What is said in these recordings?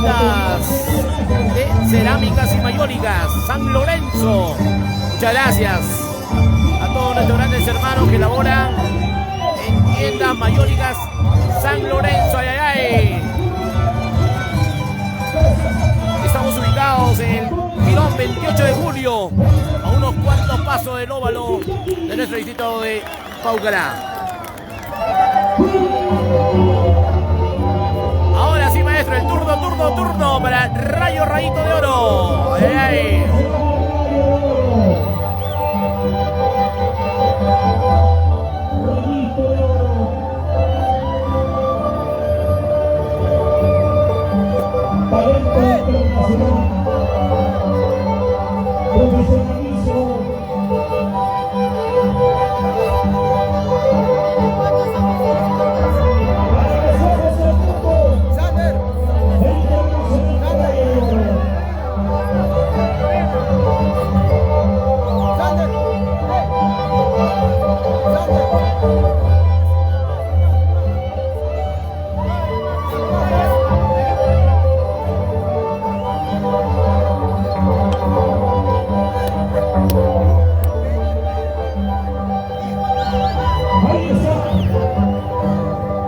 tiendas de cerámicas y mayólicas San Lorenzo. Muchas gracias a todos nuestros grandes hermanos que laboran en tiendas mayólicas San Lorenzo. Ay, ay, ay. Estamos ubicados en el Girón 28 de julio, a unos cuantos pasos del óvalo de nuestro distrito de Paucará. Ahora sí, maestro, el turno para Rayo Rayito de Oro. Ay, ay.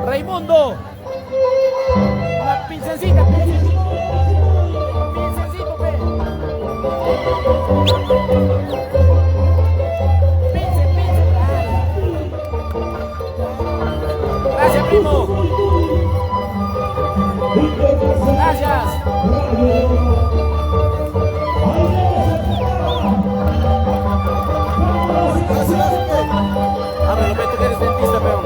Raimundo, la pincencita, pincencito, pe. Gracias, primo. Gracias. Abre, Roberto, que eres dentista, peón.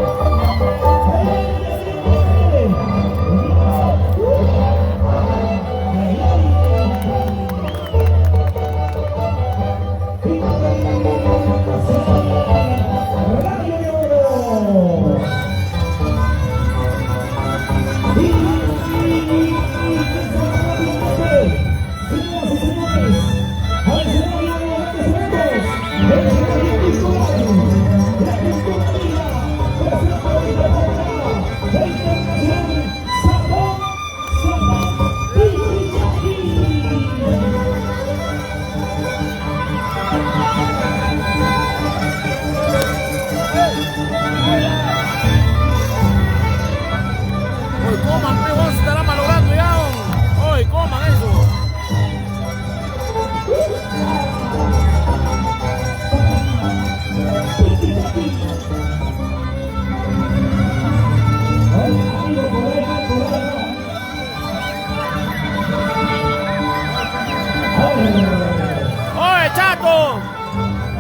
¡Oye, Chato!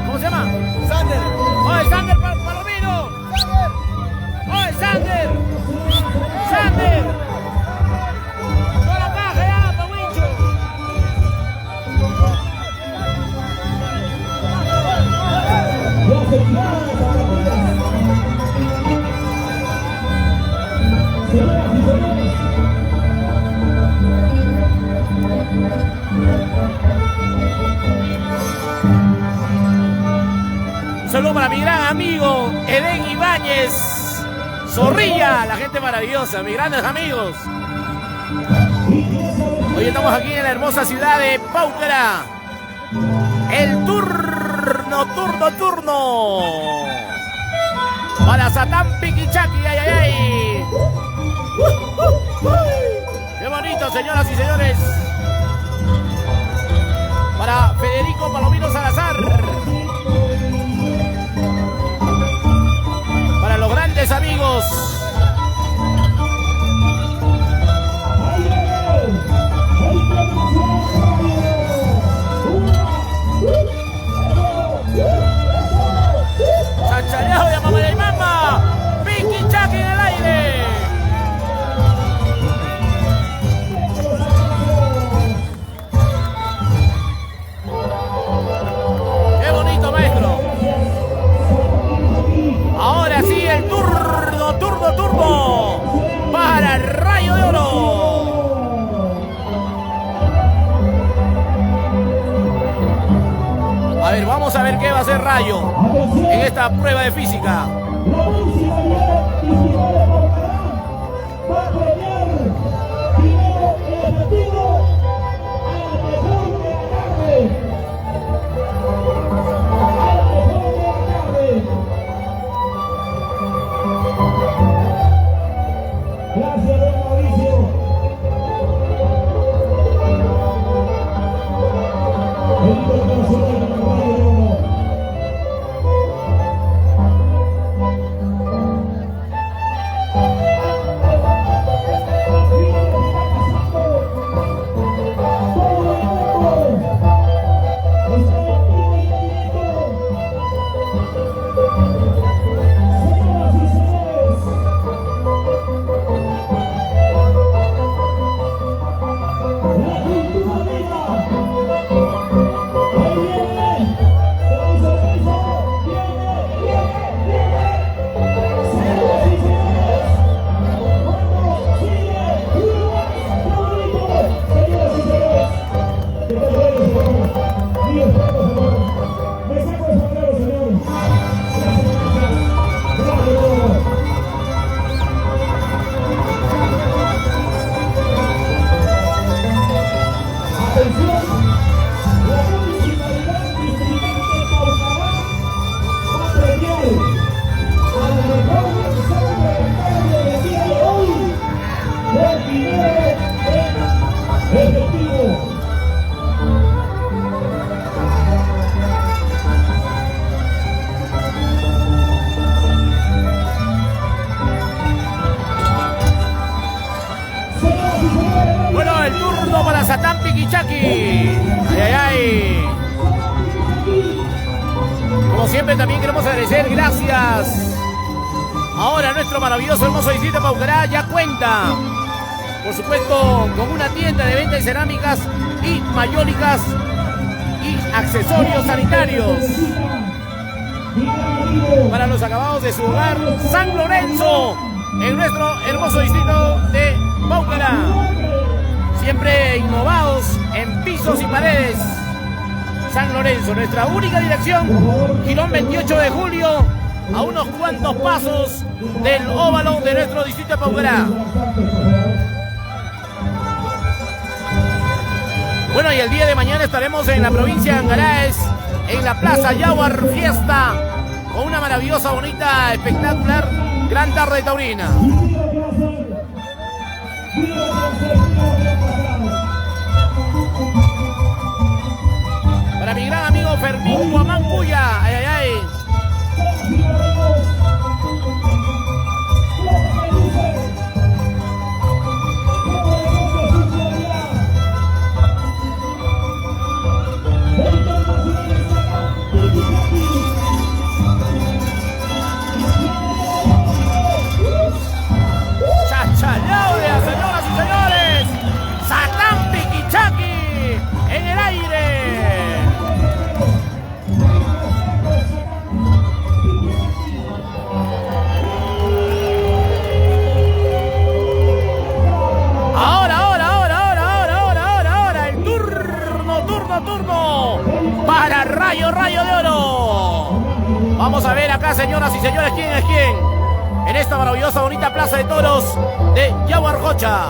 ¿Cómo se llama? Sander. ¡Oye, Sander Palomino! ¡Sander! ¡Oye, Sander! ¡Sander! ¡Toda la caja ya, pa' Wincho! Un saludo para mi gran amigo Edén Ibáñez Zorrilla, la gente maravillosa, mis grandes amigos. Hoy estamos aquí en la hermosa ciudad de Paucará. El turno para Satán Piquichaki. Ay, ay, ay. Qué bonito, señoras y señores. Para Federico Palomino Salazar. Para los grandes amigos. Chachalejo de mamá de mamá. Piquichaki en el aire. Qué bonito, maestro. Ahora sí, el turno para el Rayo de Oro. A ver, vamos a ver qué va a hacer Rayo en esta prueba de física. Va a pelear primero el objetivo. También queremos agradecer, gracias. Ahora nuestro maravilloso, hermoso distrito de Paucará ya cuenta, por supuesto, con una tienda de venta de cerámicas y mayólicas y accesorios sanitarios para los acabados de su hogar, San Lorenzo, en nuestro hermoso distrito de Paucará. Siempre innovados en pisos y paredes. San Lorenzo, nuestra única dirección, Girón 28 de julio, a unos cuantos pasos del óvalo de nuestro distrito de Paucará. Bueno, y el día de mañana estaremos en la provincia de Angaraes, en la Plaza Yaguar Fiesta, con una maravillosa, bonita, espectacular, gran tarde taurina. Para mi gran amigo Fermín Guamán Puya, ay, ay, ay. Chachayaudia, señoras y señores. Satán Piquichaqui en el aire. Para Rayo de Oro. Vamos a ver acá, señoras y señores, quién es quién en esta maravillosa, bonita plaza de toros de Yaguarjocha.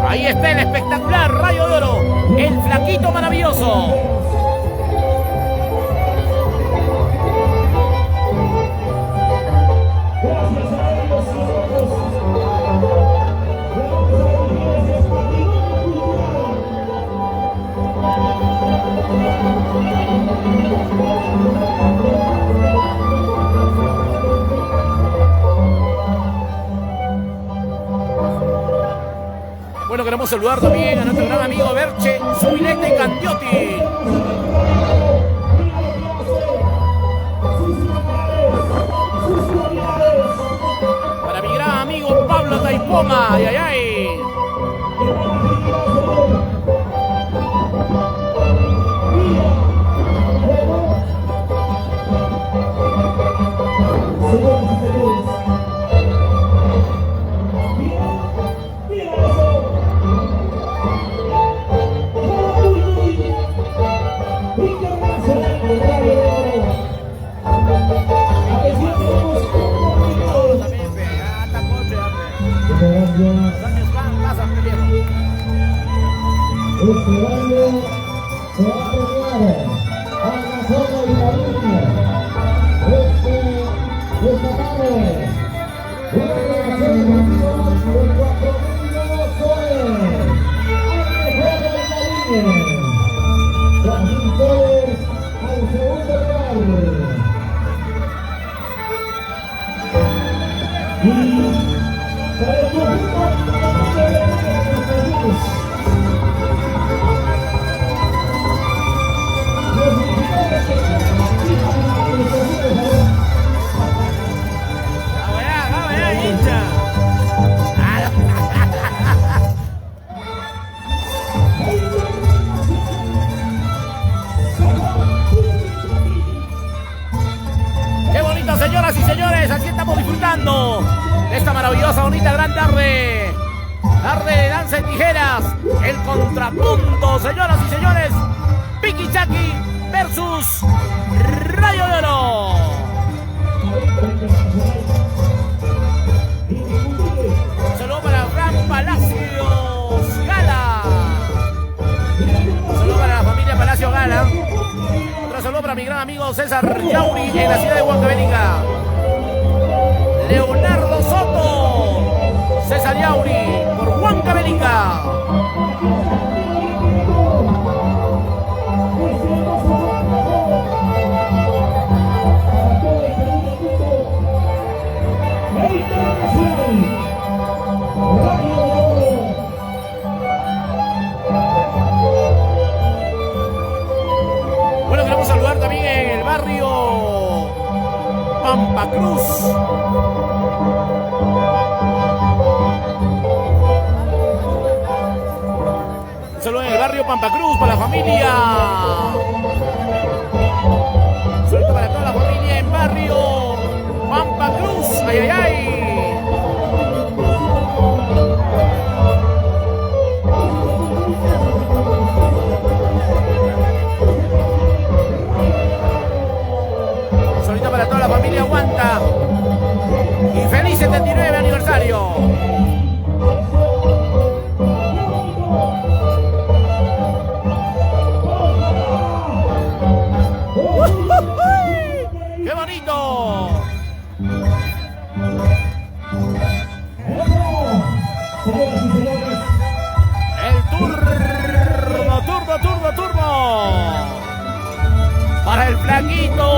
Ahí está el espectacular Rayo de Oro, el flaquito maravilloso. Bueno, queremos saludar también a nuestro gran amigo Berche Subilete Candiotti. Para mi gran amigo Pablo Taipoma, ay, ay, ay. Este año se va a premiar a la zona de la línea. Esta tarde, una relación de 4.000 soles. A la zona de la línea. Joaquín Flores al segundo lugar. Y para el conjunto señoras y señores, aquí estamos disfrutando de esta maravillosa, bonita, gran tarde. Tarde de danza en tijeras. El contrapunto, señoras y señores. Piquichaqui versus Rayo de Oro. Un saludo para Fran Palacios Gala. Un saludo para la familia Palacios Gala. Otro saludo para mi gran amigo César Yauri en la ciudad de Huancavelica. Leonardo Soto, César Yauri por Huancavelica. Bueno, queremos saludar también en el barrio Pampa Cruz. Un saludo en el barrio Pampa Cruz para la familia. Un saludo para toda la familia en barrio Pampa Cruz. ¡Ay, ay, ay! Para toda la familia Aguanta y feliz 79 aniversario. ¡Qué bonito! El turno para el flaquito.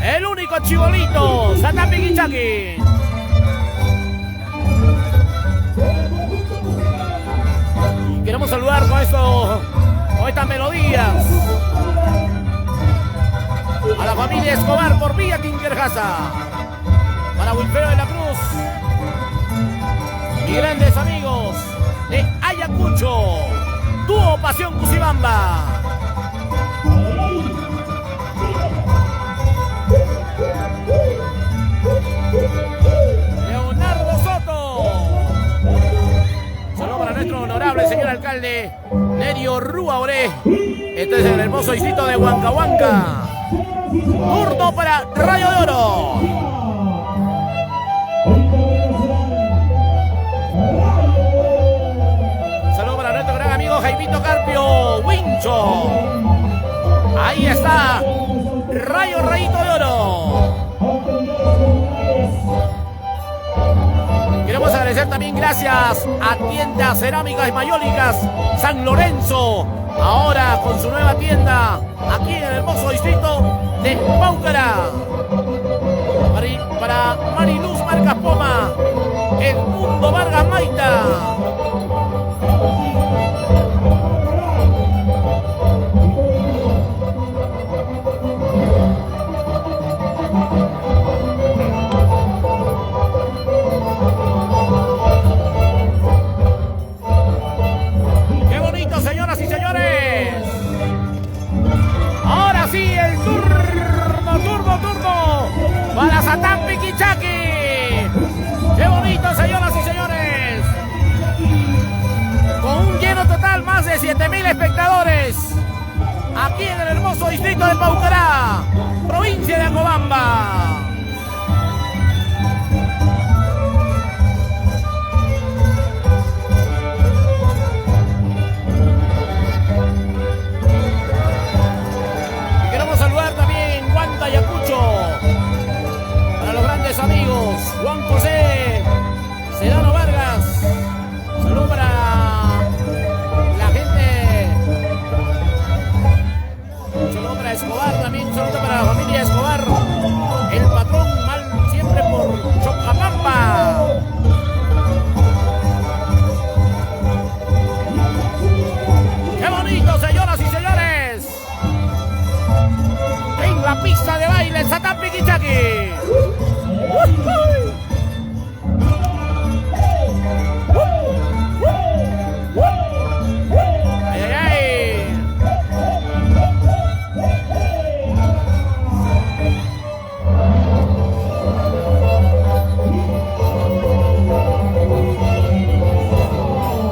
El único chibolito, Satán Piquichaqui. Queremos saludar con estas melodías a la familia Escobar por Villa Quinquerjasa, para Wilfredo de la Cruz y grandes amigos de Ayacucho, Dúo Pasión Cucibamba. Leonardo Soto. Saludos para nuestro honorable señor alcalde Nerio Rúa Oré. Este es el hermoso distrito de Huancahuanca. Turno para Rayo de Oro. Saludos para nuestro gran amigo Jaimito Carpio Wincho. Ahí está Rayito de Oro. Queremos agradecer también gracias a Tiendas Cerámicas y Mayólicas San Lorenzo, ahora con su nueva tienda aquí en el hermoso distrito de Paucará. Para Mariluz Marcas Poma, Edmundo Vargas Maita. Señoras y señores, ahora sí el turno para Satán Piquichaqui. Qué bonito, señoras y señores, con un lleno total, más de 7,000 espectadores aquí en el hermoso distrito de Paucará, provincia de Acobamba. Ayacucho, para los grandes amigos Juan José Sedano Vargas. Saludos para la gente la pista de baile Satán Piquichaqui.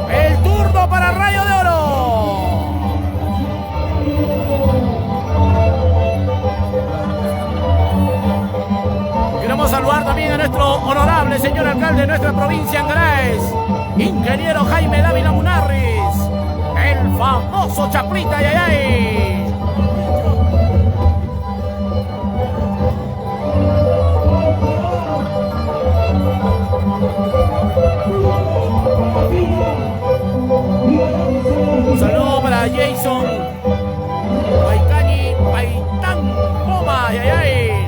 El turno para Rayo de Oro. Queremos saludar también a nuestro honorable señor alcalde de nuestra provincia Angaráez, ingeniero Jaime Dávila Munarriz, el famoso Chaplita Yayay. Un saludo para Jason Paicani Paitán Poma Yayay.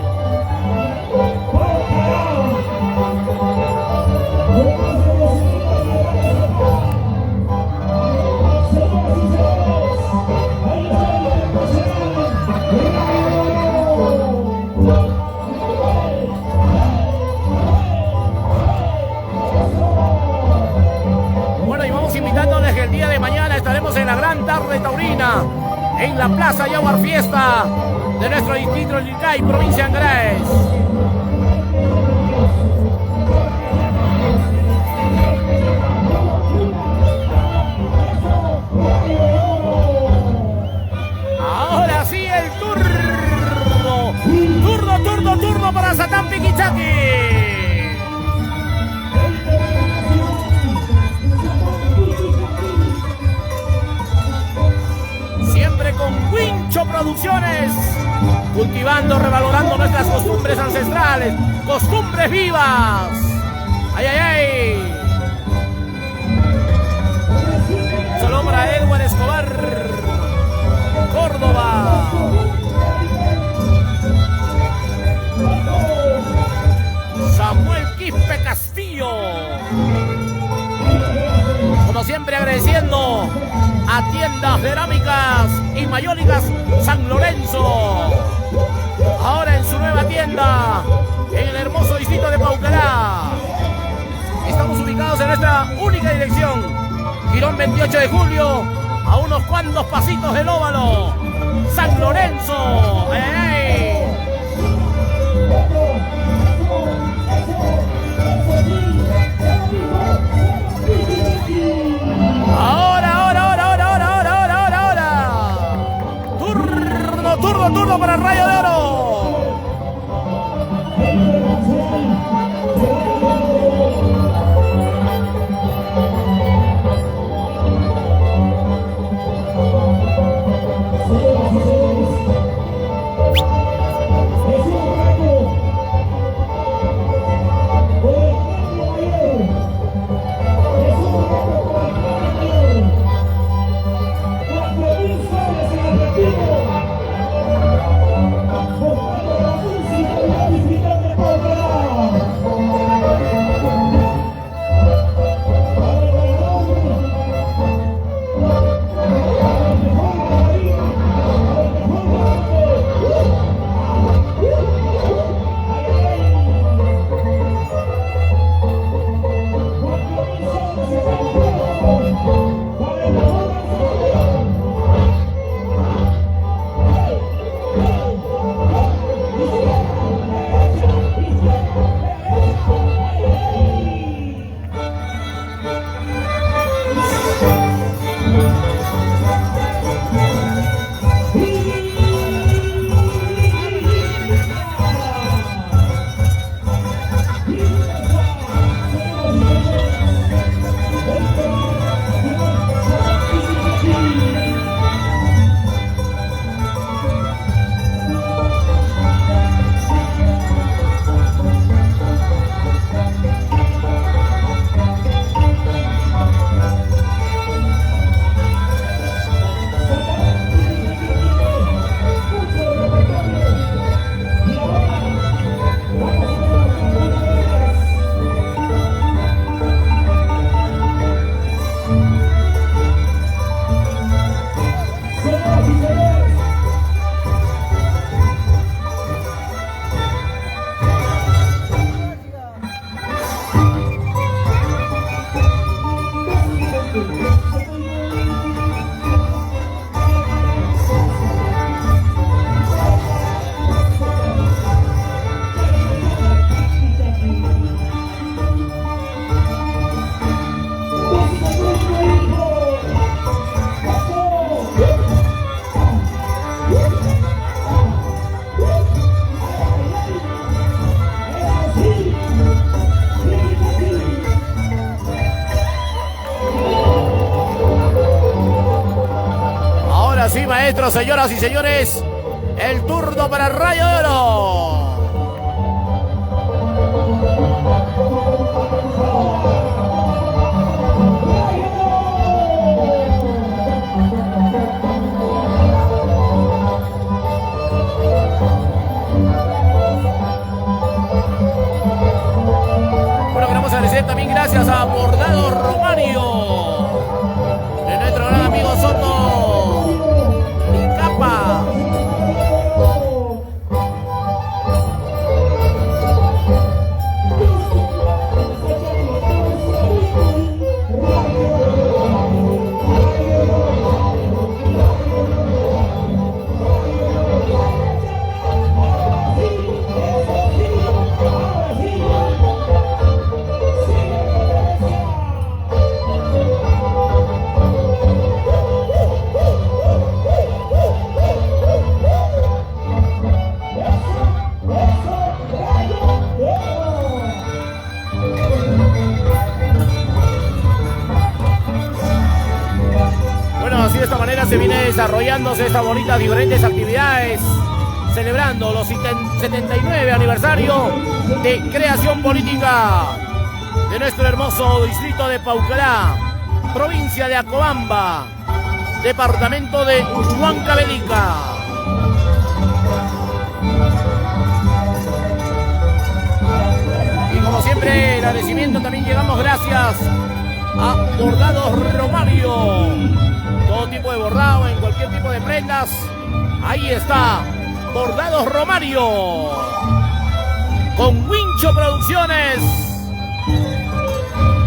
Bueno, y vamos invitándoles que el día de mañana estaremos en la gran tarde taurina en la Plaza Yaguar Fiesta de nuestro distrito de Lircay, provincia de Angaráez. Ahora sí el turno para Satán Piquichaqui. Siempre con Wincho Producciones, cultivando, revalorando nuestras costumbres ancestrales, costumbres vivas. ¡Ay, ay, ay! Saludos para Edward Escobar, Córdoba. Samuel Quispe Castillo. Como siempre agradeciendo a Tiendas Cerámicas y Mayólicas San Lorenzo. Ahora en su nueva tienda en el hermoso distrito de Paucará. Estamos ubicados en nuestra única dirección, Girón 28 de Julio, a unos cuantos pasitos del óvalo. San Lorenzo. ¡Ey! Ahora. Turno para Rayo de Oro. Ahora sí, maestros, señoras y señores, el turno para Rayo de Oro. Bueno, queremos agradecer también gracias a Bordado Romario, de nuestro gran amigo Soto y Capa. De esta manera se viene desarrollándose estas bonitas diferentes actividades, celebrando los 79 aniversario de creación política de nuestro hermoso distrito de Paucará, provincia de Acobamba, departamento de Huancavelica. Y como siempre, el agradecimiento también llegamos gracias a Bordados Romario. Todo tipo de bordado, en cualquier tipo de prendas. Ahí está, Bordados Romario, con Wincho Producciones.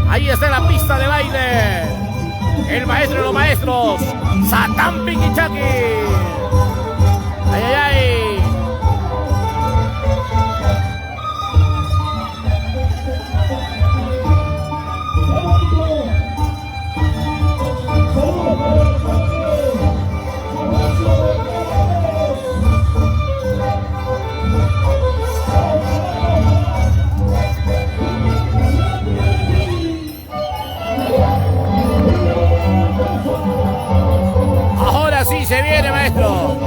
Ahí está en la pista de baile el maestro de los maestros, Satán Piquichaki. Ay, ay, ay. Ahora sí se viene, maestro.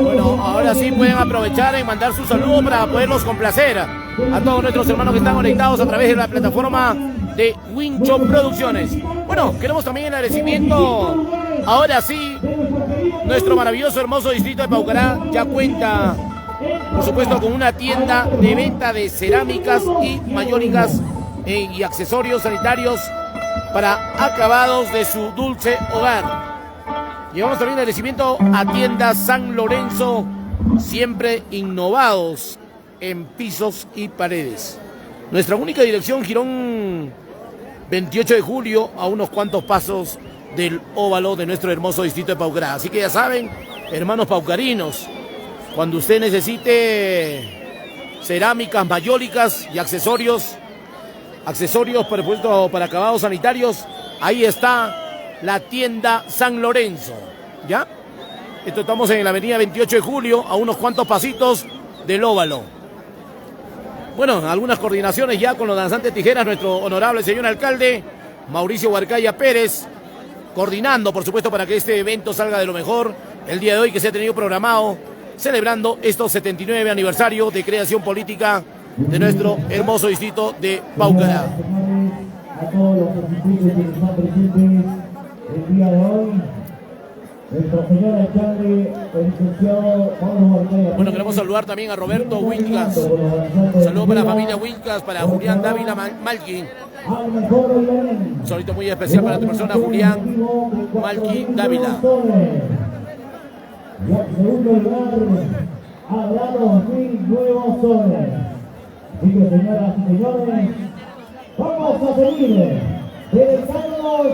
Bueno, ahora sí pueden aprovechar y mandar su saludo para poderlos complacer a todos nuestros hermanos que están conectados a través de la plataforma de Wincho Producciones. Bueno, queremos también el agradecimiento. Ahora sí, nuestro maravilloso, hermoso distrito de Paucará ya cuenta, por supuesto, con una tienda de venta de cerámicas y mayólicas y accesorios sanitarios para acabados de su dulce hogar. Llevamos también el agradecimiento a Tienda San Lorenzo, siempre innovados en pisos y paredes. Nuestra única dirección, Girón 28 de julio, a unos cuantos pasos del óvalo de nuestro hermoso distrito de Paucará. Así que ya saben, hermanos paucarinos, cuando usted necesite cerámicas, mayólicas y accesorios para acabados sanitarios, ahí está la Tienda San Lorenzo, ¿ya? Estamos en la avenida 28 de julio, a unos cuantos pasitos del óvalo. Bueno, algunas coordinaciones ya con los danzantes tijeras, nuestro honorable señor alcalde, Mauricio Huarcaya Pérez, coordinando, por supuesto, para que este evento salga de lo mejor el día de hoy que se ha tenido programado, celebrando estos 79 aniversario de creación política de nuestro hermoso distrito de Paucará. A todos los asistentes que están presentes el día de hoy, nuestro señor alcalde, el licenciado Pablo Huarcaya. Bueno, queremos saludar también a Roberto Wilcas. Saludos para la familia Wilcas, para Julián Dávila Malqui. Un saludito muy especial para tu persona, Julián Malqui Dávila. Y en segundo lugar, habrá 2.000 nuevos soles. Así que, señoras y señores, vamos a seguir dedicándonos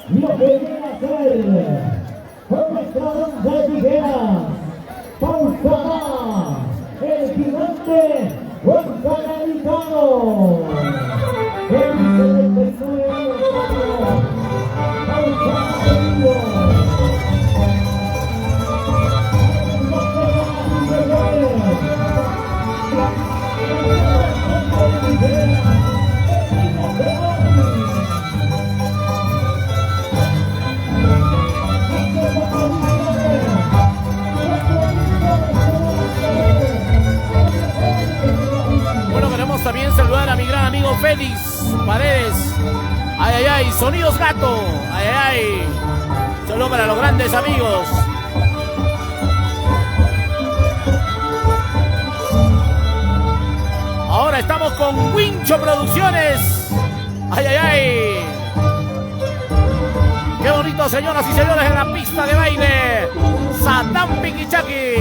lo que viene a ser con nuestra danza de tijeras. Paucará, el gigante huancaranicano. El 79 aniversario. Paucará querido. Bueno, queremos también saludar a mi gran amigo Félix Paredes. Ay, ay, ay, Sonidos Gato. Ay, ay, ay. Solo para los grandes amigos. Ahora estamos con Wincho Producciones. Ay, ay, ay. Qué bonito, señoras y señores, en la pista de baile. Satán Piquichaki.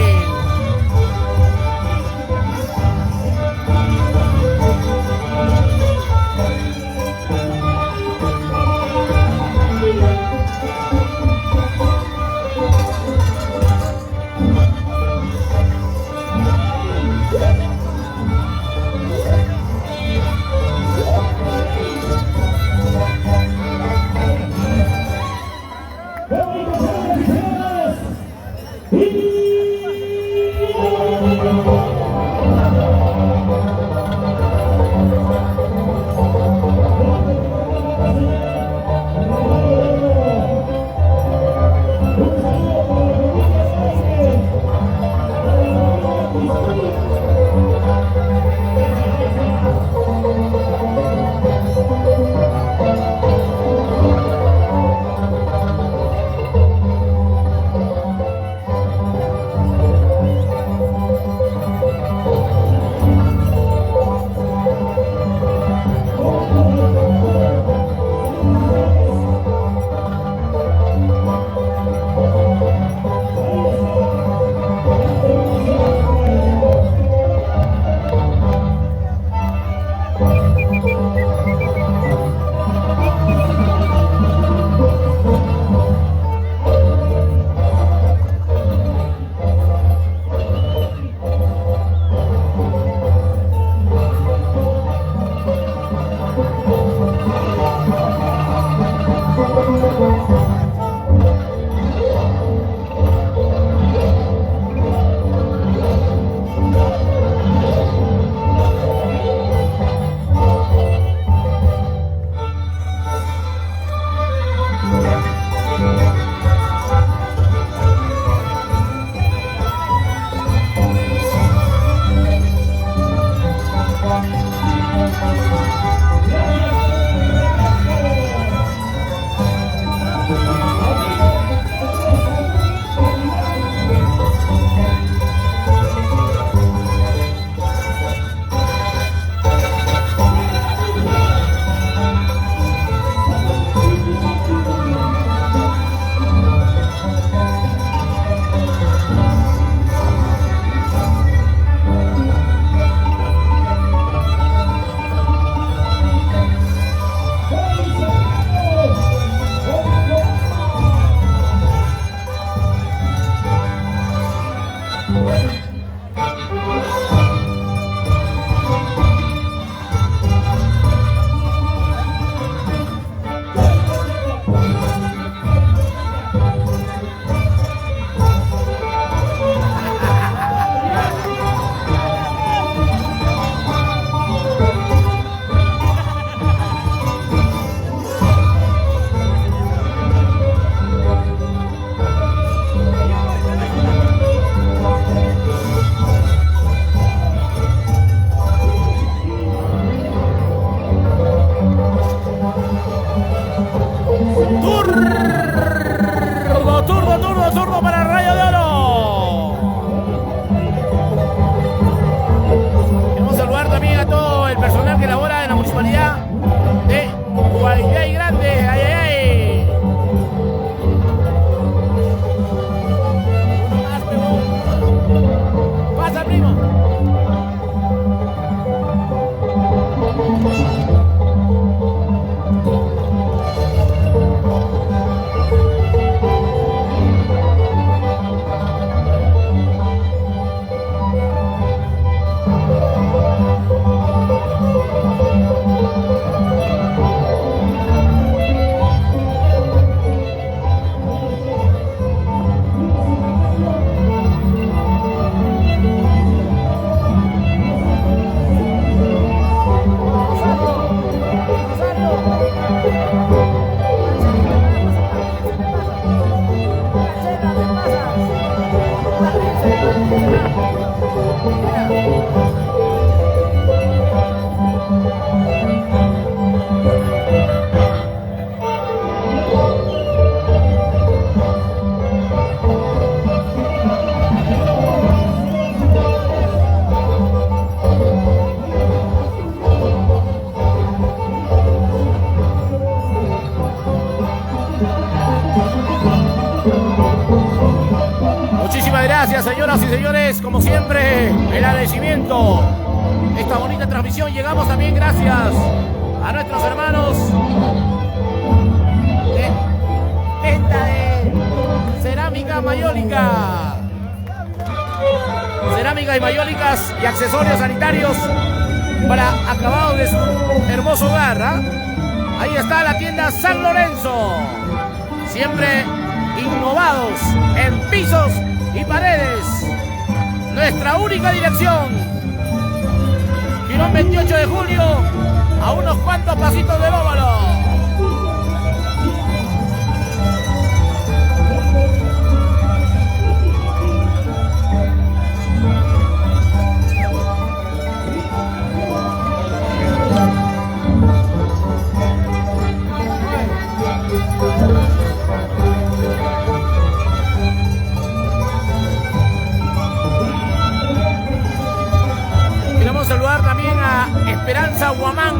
gracias, señoras y señores. Como siempre, el agradecimiento. Esta bonita transmisión llegamos también gracias a nuestros hermanos de venta de cerámica mayólica. Cerámica y mayólicas y accesorios sanitarios para acabados de su hermoso hogar, ¿eh? Ahí está la tienda San Lorenzo. Siempre innovados en pisos y paredes. Nuestra única dirección, Girón 28 de julio, a unos cuantos pasitos del óvalo. Saludar también a Esperanza Huamán,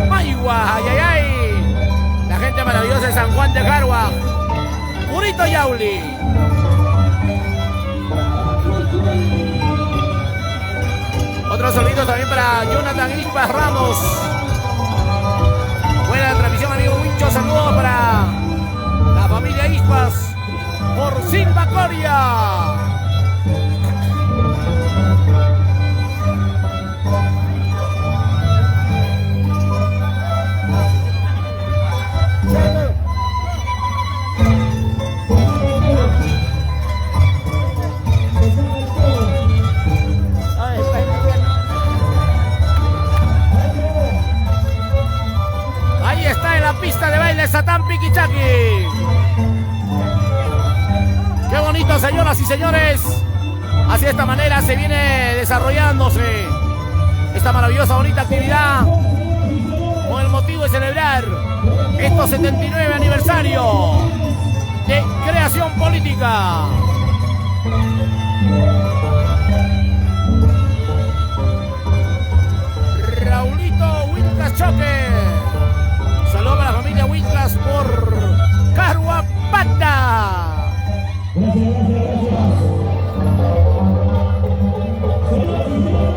Maigua, ay, ay, ay. La gente maravillosa de San Juan de Carua, Purito Yauli. Otros saluditos también para Jonathan Ispas Ramos. Buena transmisión, amigo Wincho. Saludos para la familia Ispas por Silva Coria. Pista de baile Satán Piquichaki. Qué bonito, señoras y señores. Así de esta manera se viene desarrollándose esta maravillosa, bonita actividad con el motivo de celebrar estos 79 aniversario de creación política. Raulito Huitlas Choque. Saludos para la familia Huitlas por Caruapata.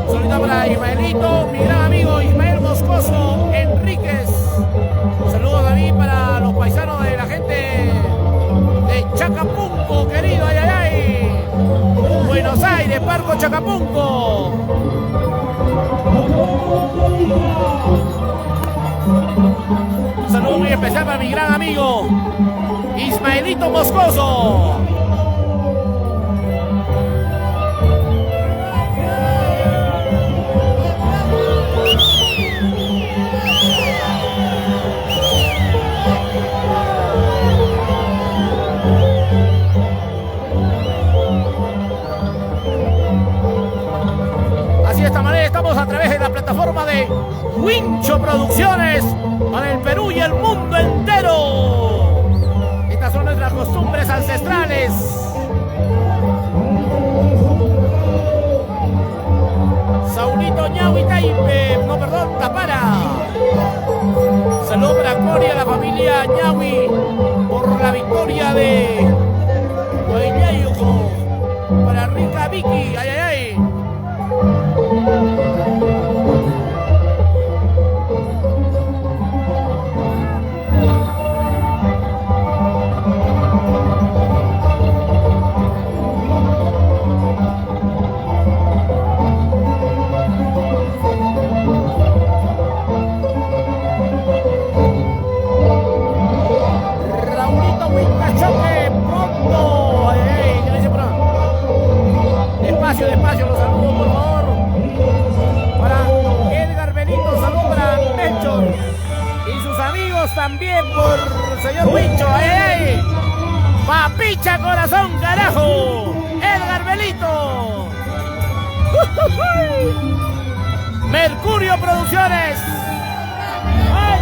Saludito para Ismaelito, mi gran amigo Ismael Moscoso Enríquez. Saludos también para los paisanos de la gente de Chacapunco, querido, ay, ay, ay. Buenos Aires, Parco Chacapunco. Un saludo muy especial para mi gran amigo Ismaelito Moscoso. Así de esta manera estamos a través de la plataforma de Wincho Producciones para el Perú y el mundo entero. Estas son nuestras costumbres ancestrales. Saulito Ñahui Taipe, no, perdón, Tapara. Saludos para Coria, la familia Ñahui, por la victoria de Guaynayuco. Para Rica Vicky, ay, ay, ay. Raulito Huitlachoque, pronto. Ay, ay, ya dice por ahí. Despacio, despacio, los saludos, por favor. Para Edgar Benito, saludos para Melchor y sus amigos también por el señor Wincho. ¡Ay, ay! ¡Papicha corazón, carajo! ¡Edgar Benito! Mercurio Producciones. ¡Ay,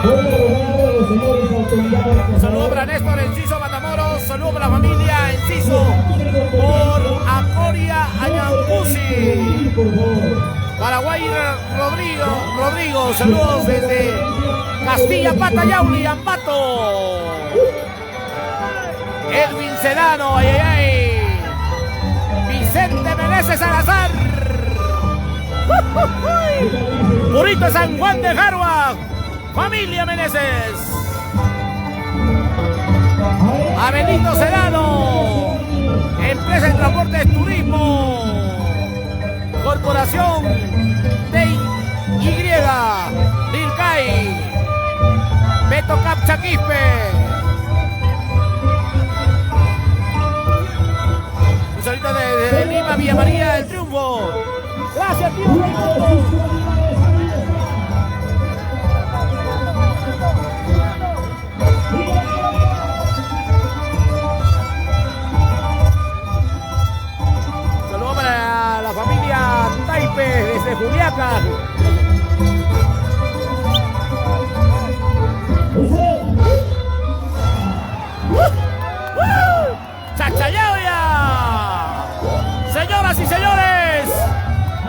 Voy a rogar a los señores autoridades. Un saludo para Néstor Enciso Matamoros, saludo para la familia Enciso por Acoria Añampusi. Paraguay Rodrigo, saludos desde Castilla Pata Yauli, Ambato. Edwin Sedano, ay, ay, ay. Vicente Meneses Salazar. Purito San Juan de Jarua, familia Meneses. Abelito Sedano, Empresa de Transportes Turismo, Corporación de Y, Lilcay, Beto Capchaquispe. Un saludo desde Lima, Villa María del Triunfo. Gracias, tío. Saludos para la familia Taipe desde Juliaca. ¡Chachayauya! Señoras y señores,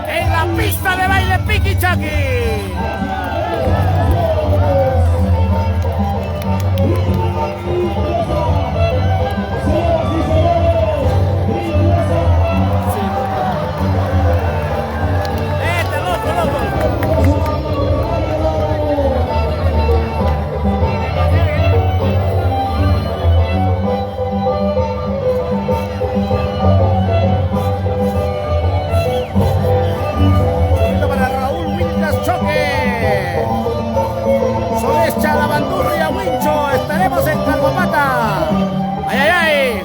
en la pista de baile Piquichaqui. Estaremos en Cargopata. ¡Ay, ay, ay!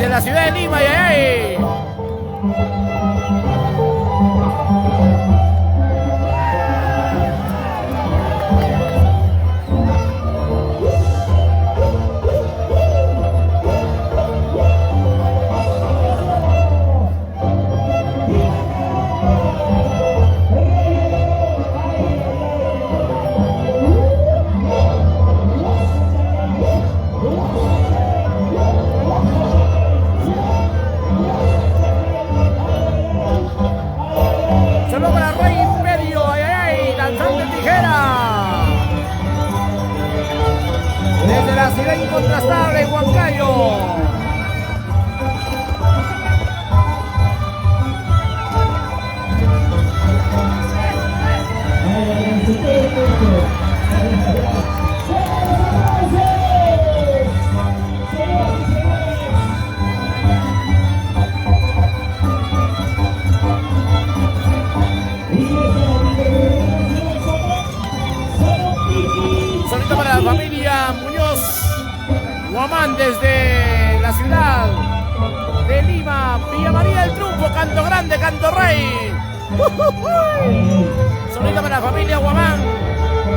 La ciudad de Lima, ay, ay. Desde la ciudad incontrastable, Huancayo. Saludito para la familia Muñoz Guamán desde la ciudad de Lima, Villa María del Triunfo, Canto Grande, Canto Rey. Saludito para la familia Guamán,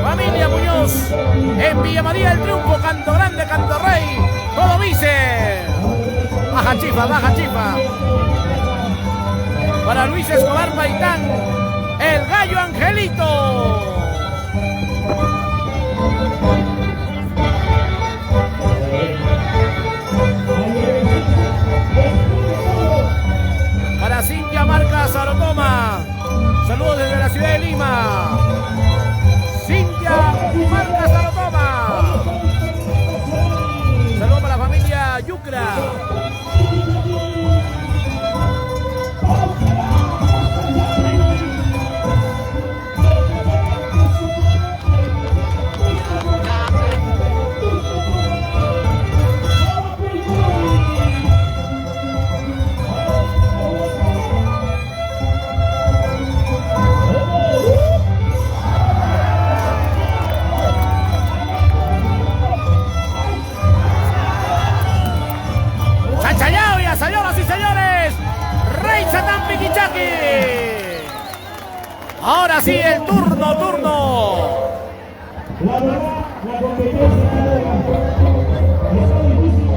familia Muñoz en Villa María del Triunfo, Canto Grande, Canto Rey, todo vice. Baja chifa, baja chifa. Para Luis Escobar Paitán, el gallo Angelito. Para Cintia Marca Sarotoma, saludos desde la ciudad de Lima. Cintia Marca Sarotoma. turno. La verdad, la competencia está difícil.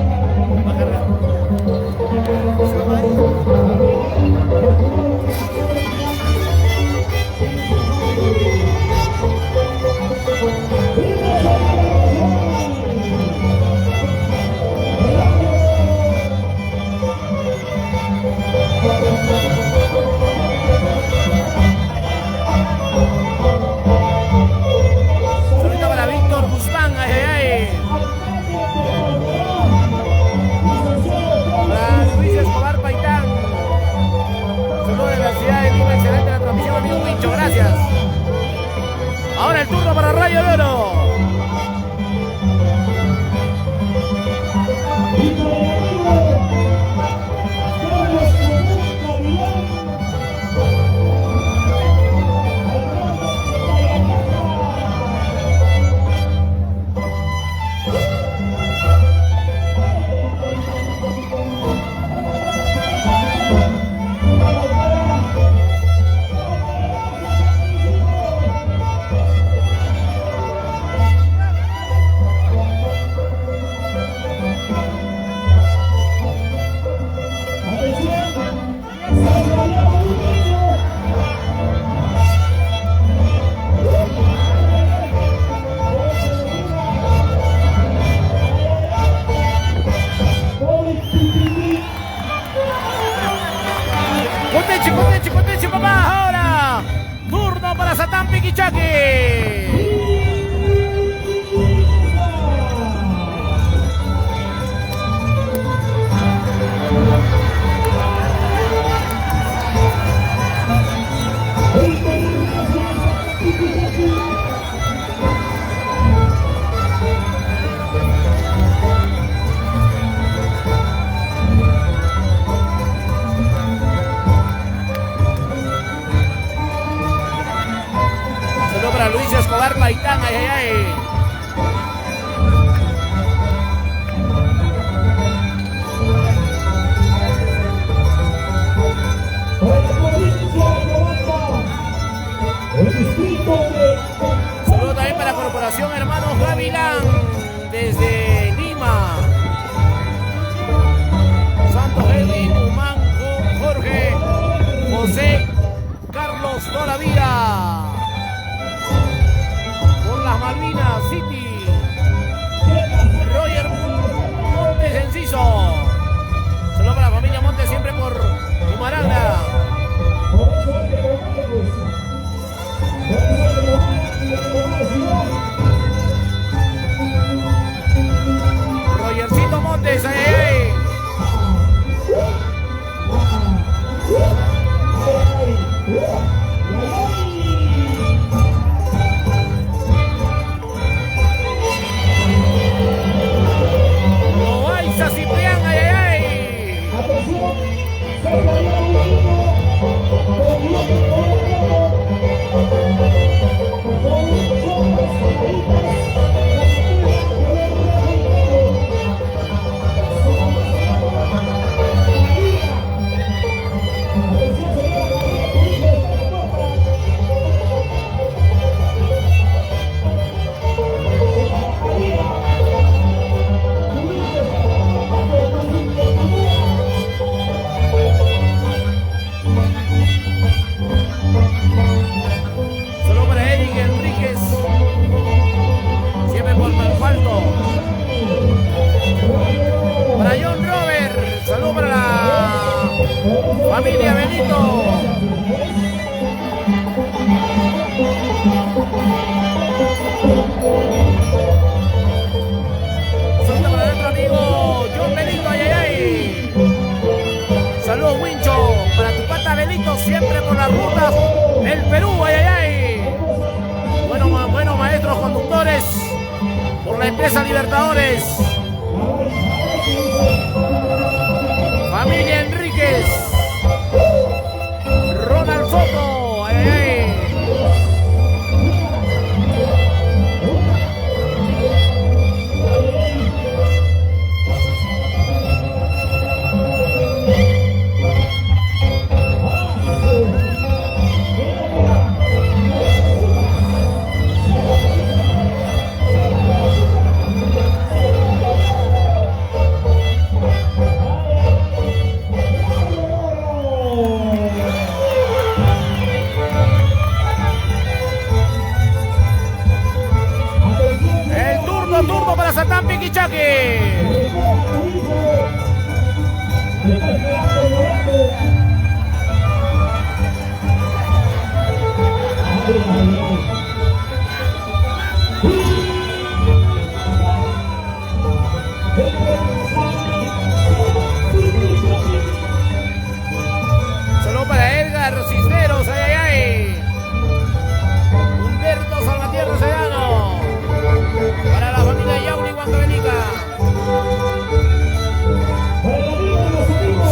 Solito para Víctor Guzmán, para Luis Escobar Paitán. Saludos de la ciudad de Lima, excelente la transmisión, amigo Wincho, gracias. Ahora el turno para Rayo de Oro. Conteche, papá. Ahora, turno para Satán Piquichaque. Para Luis Escobar Paitán, Saludo también para la Corporación Hermanos Gavilán desde Lima. Santos Edwin, Humán, Jorge, José, Carlos toda la vida. Las Malvinas City, Roger Montes Enciso. Saludos para la familia Montes, siempre por Humaragna. Rogercito Montes, Ciprián, familia Benito. Saludos para nuestro amigo John Benito, ayayay. Saludos, Wincho, para tu pata Benito, siempre por las rutas del Perú, ayayay. Buenos maestros conductores por la empresa Libertadores. Familia Enríquez, Ronald Soto, Juan Piquichaque. Solo para Edgar Cisneros, ay, ay, ay. Humberto Salvatierra Sedano. Para la familia Yauli Huancavelica.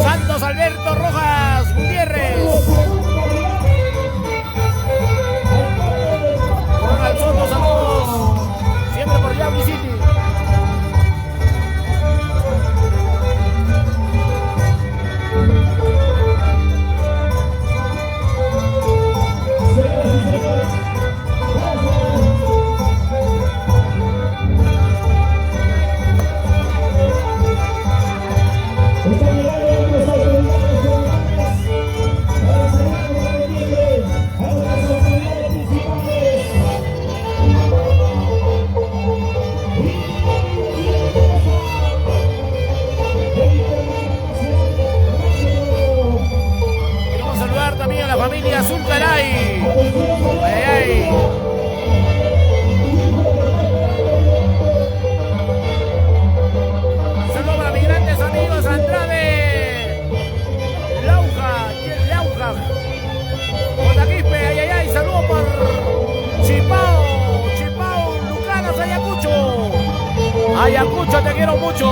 Santos Alberto Rojas Gutiérrez. Ronald Soto, saludos. Siempre por Yauli City. Familia Zulcaray. Ay, ay. Saludos para mis grandes amigos Andrade, Lauja, Cotaquispe, ay, ay, ay. Saludos por Chipao, Lucanas, Ayacucho, te quiero mucho.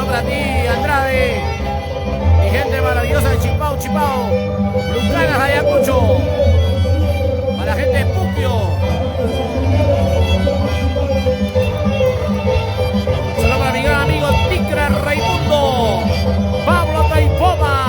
Para ti, Andrade, mi gente maravillosa de Chipao, Lucanas, Ayacucho, para la gente de Puquio. Solo para mi gran amigo Ticra Raimundo, Pablo Taipoma.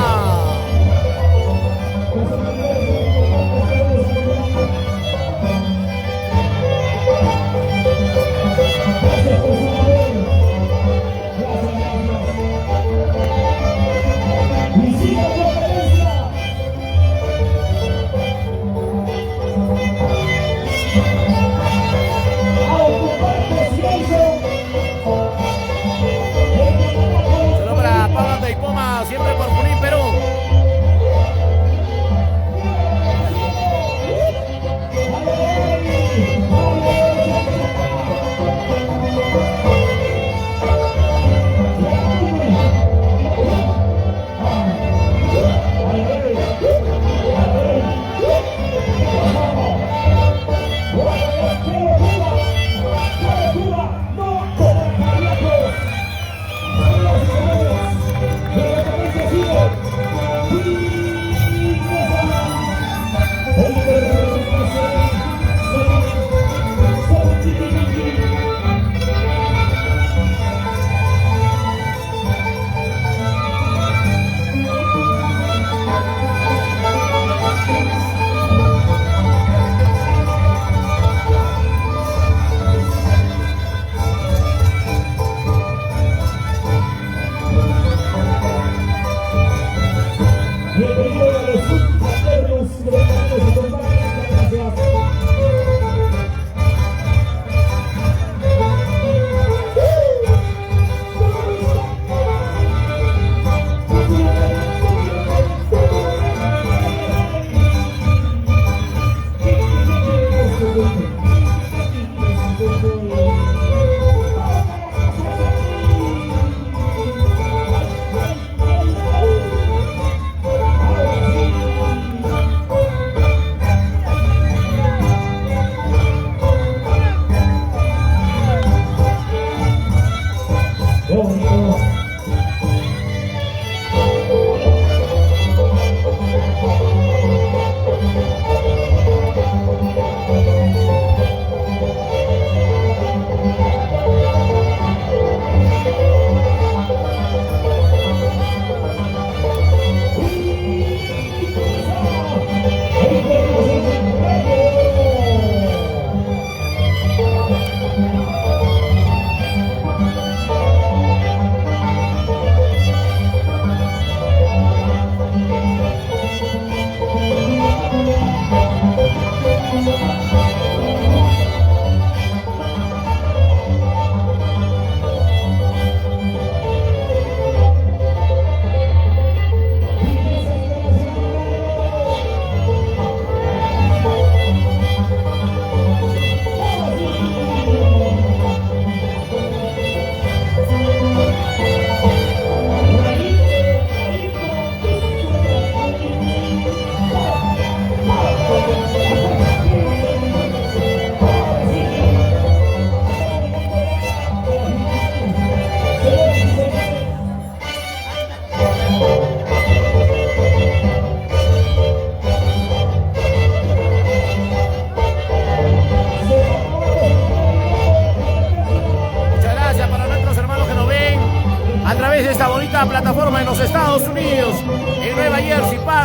Siempre por Junín, Perú.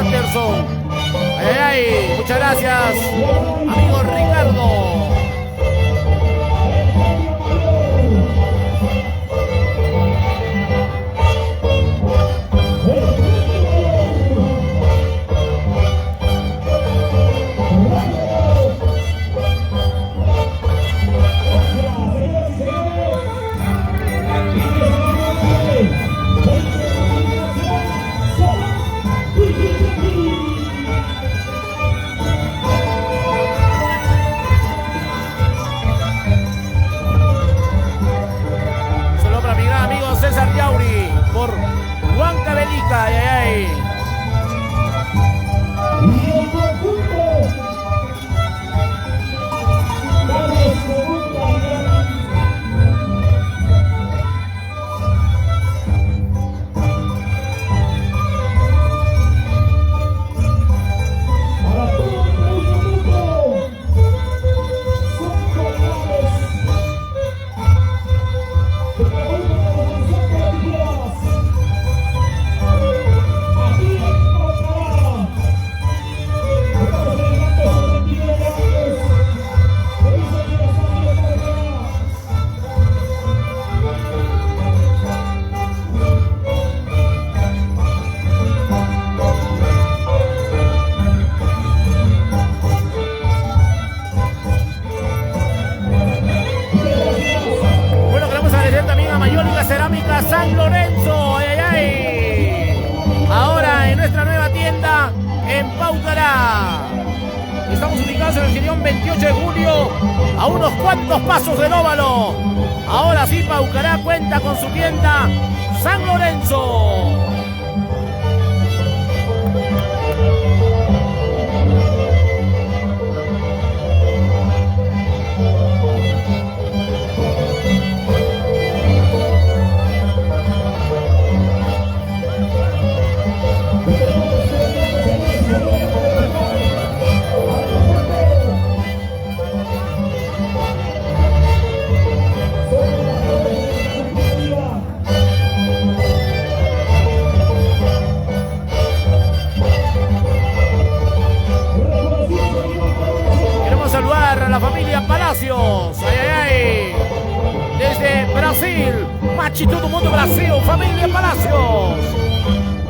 Anderson. Ay, ay, muchas gracias, amigo Ricardo. Por Huanca Belica, ay, ay. Cerámica San Lorenzo, ay, ay. Ahora en nuestra nueva tienda en Paucará. Estamos ubicados en el Girón 28 de julio, a unos cuantos pasos del óvalo. Ahora sí, Paucará cuenta con su tienda San Lorenzo. La familia Palacios, ay, ay, ay. Desde Brasil, Machi, todo el mundo Brasil, familia Palacios.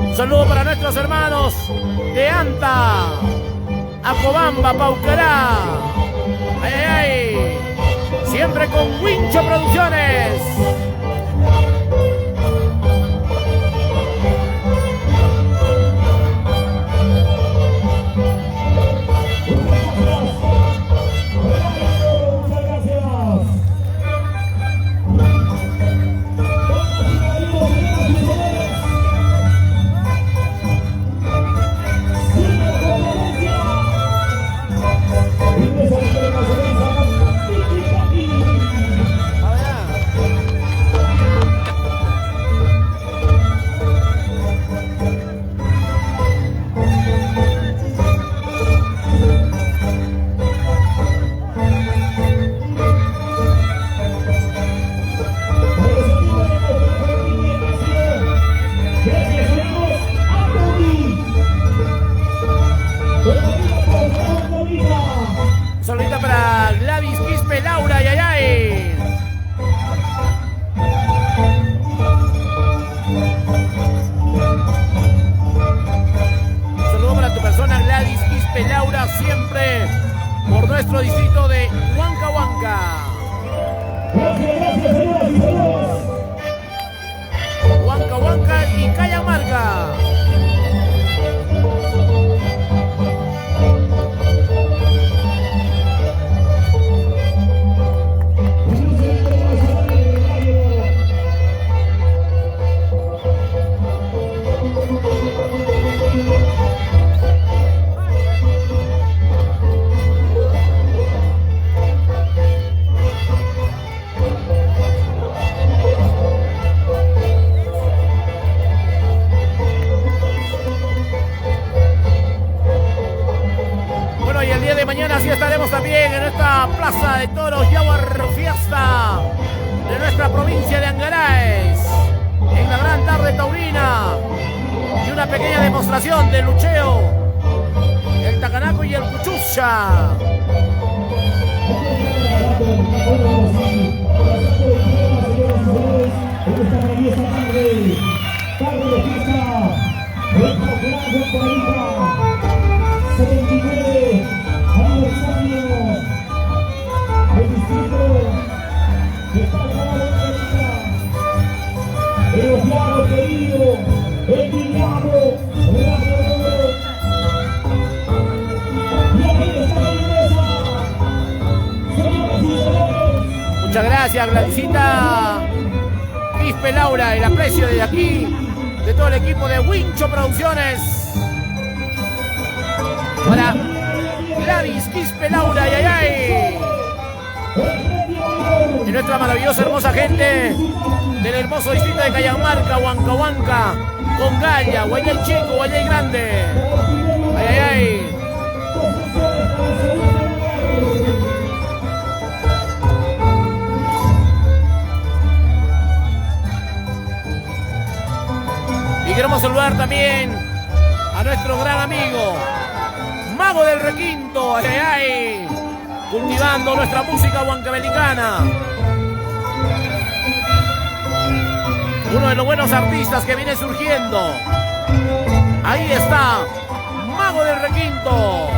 Un saludo para nuestros hermanos de Anta, Acobamba, Paucará, ay, ay, ay. Siempre con Wincho Producciones. Saludita para Gladys Quispe Laura, yayay. Saludo para tu persona, Gladys Quispe Laura, siempre por nuestro distrito de Huanca Huanca. Gracias, señoras y señores. Huanca Huanca y Cajamarca. Mañana sí estaremos también en esta Plaza de Toros Yaguar Fiesta de nuestra provincia de Angaraes, en la gran tarde taurina, Y una pequeña demostración de lucheo. El Tacanaco y el Cuchucha. Muchas gracias, Gladysita Quispe Laura, el aprecio de aquí, de todo el equipo de Wincho Producciones. Para Gladys Quispe Laura, ay. Y nuestra maravillosa, hermosa gente del hermoso distrito de Cajamarca, Huancahuanca, Congaya, Guayay Chico, Guayay Grande. Ay. Y queremos saludar también a nuestro gran amigo, Mago del Requinto, cultivando nuestra música huancabelicana. Uno de los buenos artistas que viene surgiendo. Ahí está, Mago del Requinto.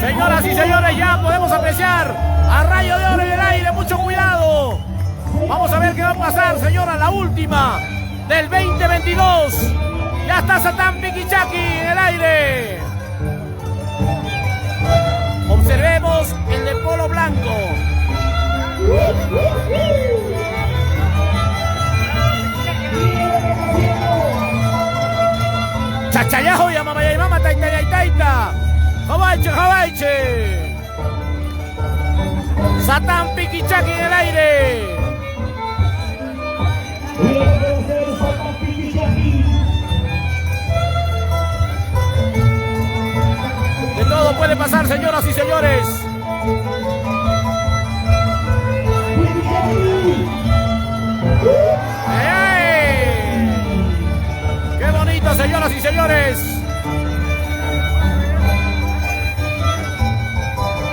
Señoras y señores, ya podemos apreciar a Rayo de Oro en el aire. Mucho cuidado. Vamos a ver qué va a pasar, señora. La última del 2022. Ya está Satán Piquichaqui en el aire. Observemos el de polo blanco. Chachayajo y mama taita. Jabaiche. Satán Piquichaqui en el aire. De todo puede pasar, señoras y señores. ¡Ey! ¡Qué bonito, señoras y señores!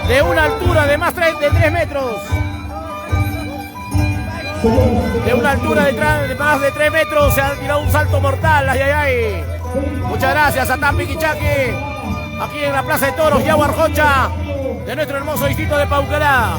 De una altura de más de 3 metros. De una altura de más de 3 metros se ha tirado un salto mortal. Ay. Muchas gracias a Satán Piquichaqui. Aquí en la Plaza de Toros, Yaguarjocha, de nuestro hermoso distrito de Paucará.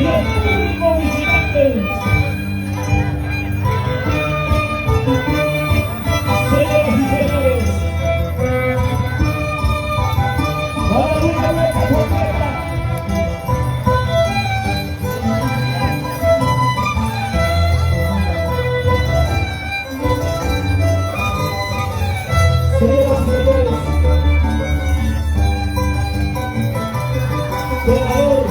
Y el público visitante. Señoras y señores, para una vuelta completa. Señoras y señores, ganador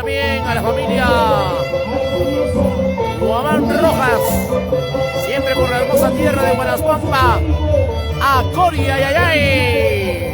también a la familia Guamán Rojas, siempre por la hermosa tierra de Guanaspampa, a Cori, ayayay.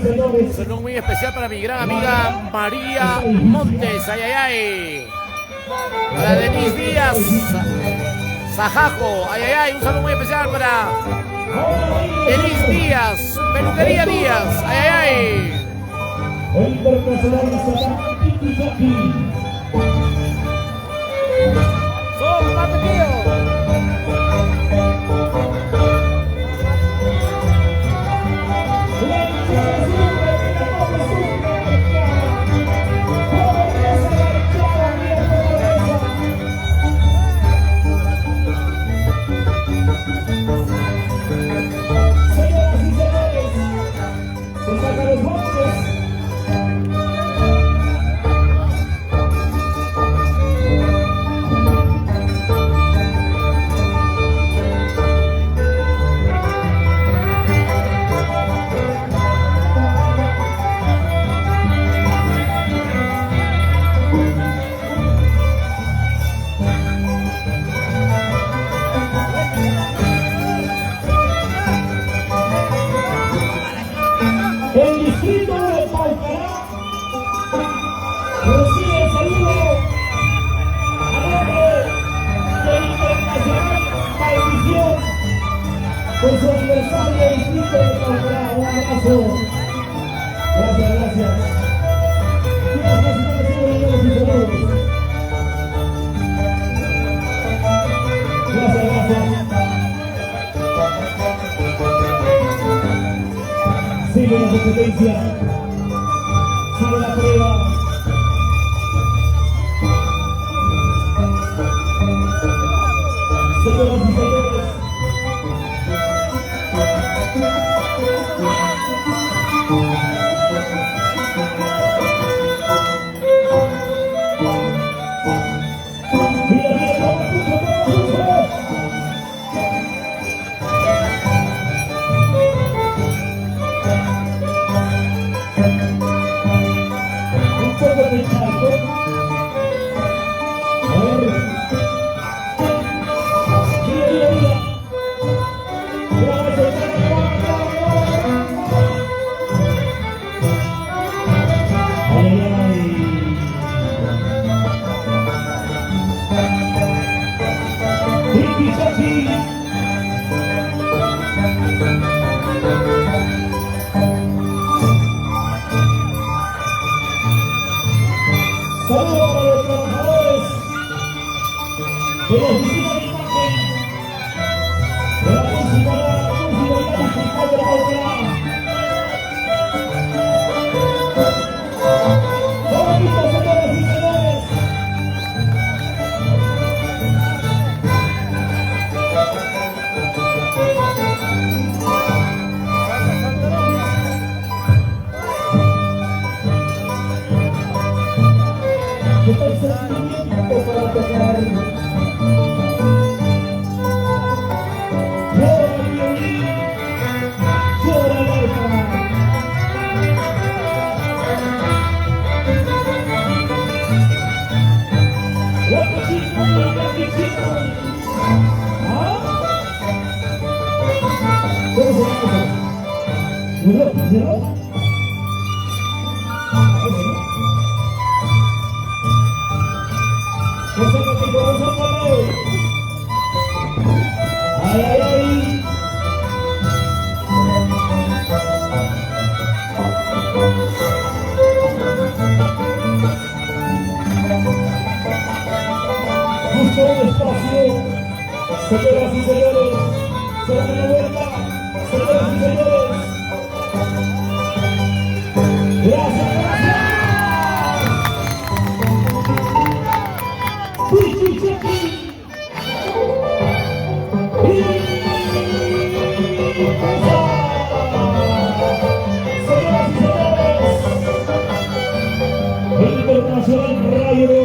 señores. Un saludo muy especial para mi gran amiga María Montes, ayayay. Para Denise Díaz Sajajo, ayayay. Un saludo muy especial para Denise Díaz, Peluquería Díaz, ayayay. El internacional Tiki. ¡Son partidos! El distrito de Paucará recibe el saludo a nombre del Internacional Maldición por su aniversario del distrito de Paucará. Un abrazo. Gracias, gracias. Gracias, saludos. Gracias, gracias. Sigue la competencia, sigue la prueba. Señoras y señores, de la oficina de imagen, de la música y la digital de la ópera. ¡Bonito, señores y señores! ¿Qué tal sentimiento para tocar? Llora el violín, llora el arpa. Guapachito, ¿ah? ¿Cómo se llama eso? ¿Muro? ¡Ay, ay, ay! Justo un espacio, señoras y señores, sobre la vuelta, señoras y señores. ¡Gracias, gracias! Internacional Radio.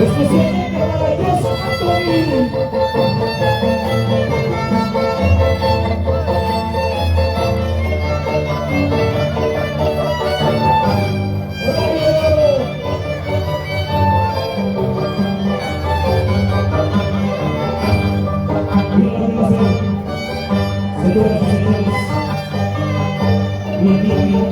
Especialmente para Dios Antonio. Señoras y señores, bienvenidos.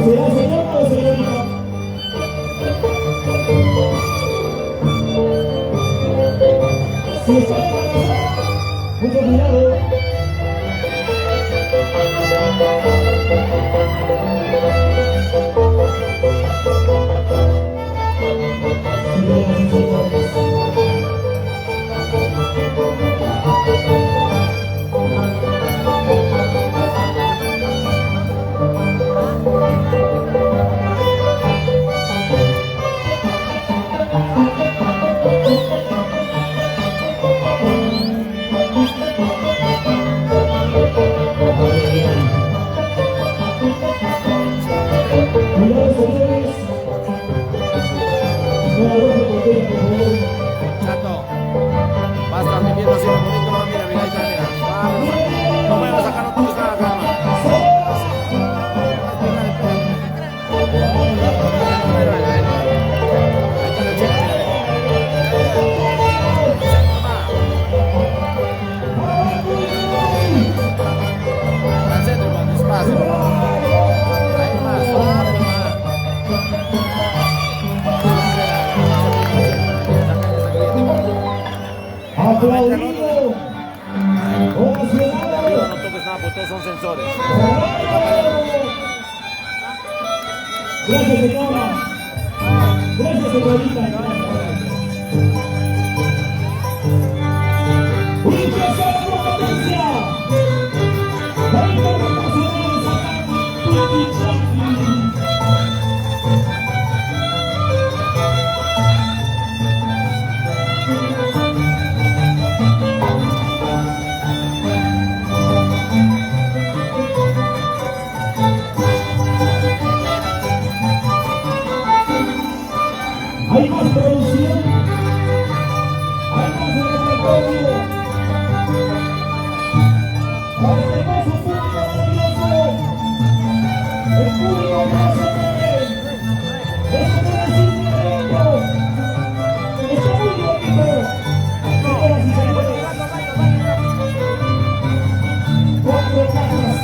¿Será señor o señorita? Si está embarazada, mucho cuidado. Chato, vas transmitiendo así de bonito, no, mira, mira, ahí está, mira. No me vas a sacar, no toques nada, calma. Al centro, hermano, despacio. Ahí más, suave nomás. Aplaudido. Arriba no toques nada, pues todos son sensores. Gracias, señora. Gracias, señorita. ¡Impresión por potencia! ¡La internacional hay más producción, hay más repertorio, para este hermoso público maravilloso, el público que no se mueve, eso no es un evento, está muy bonito, señoras y señores, 4 cajas,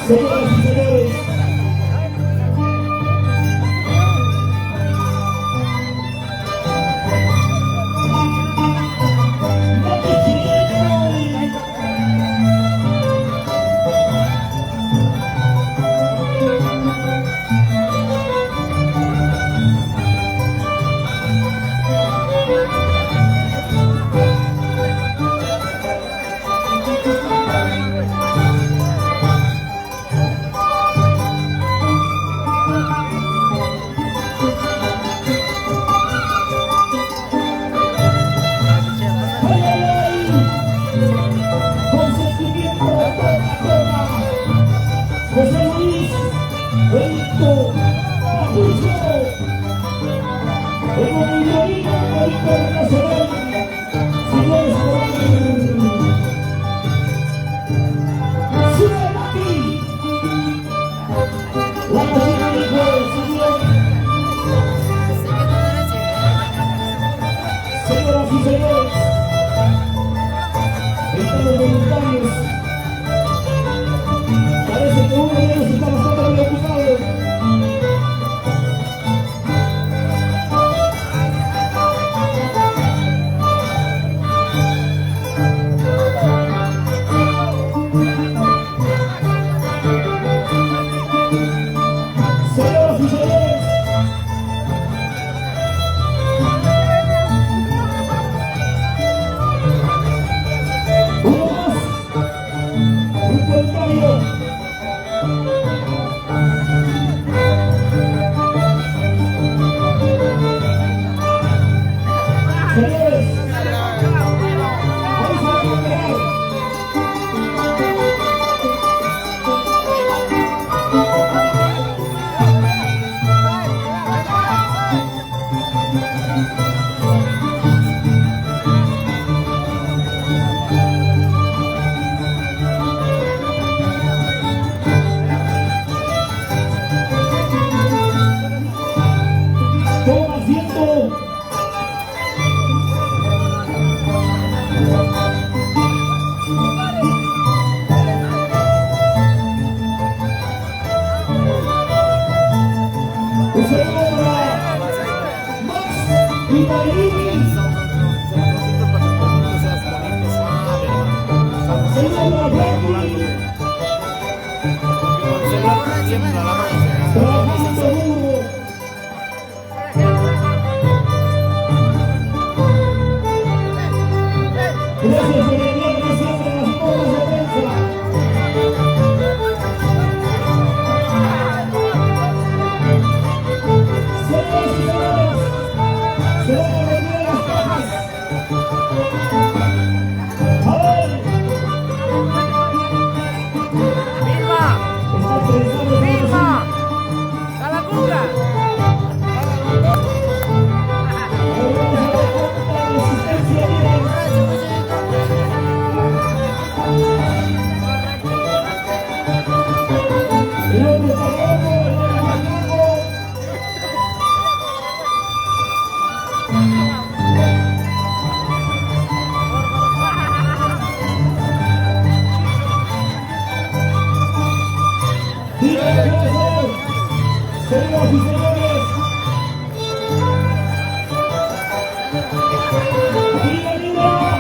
señoras y señores. tiembla la mano. Trabajando duro. Gracias por el día que siempre las porras de prensa. Señoras y señores, se van a retirar las cajas. A ver. ¡Vilma! Está pensando en ¡Vilma! ¡Calacuca! Señoras y señores, ¡viva, viva!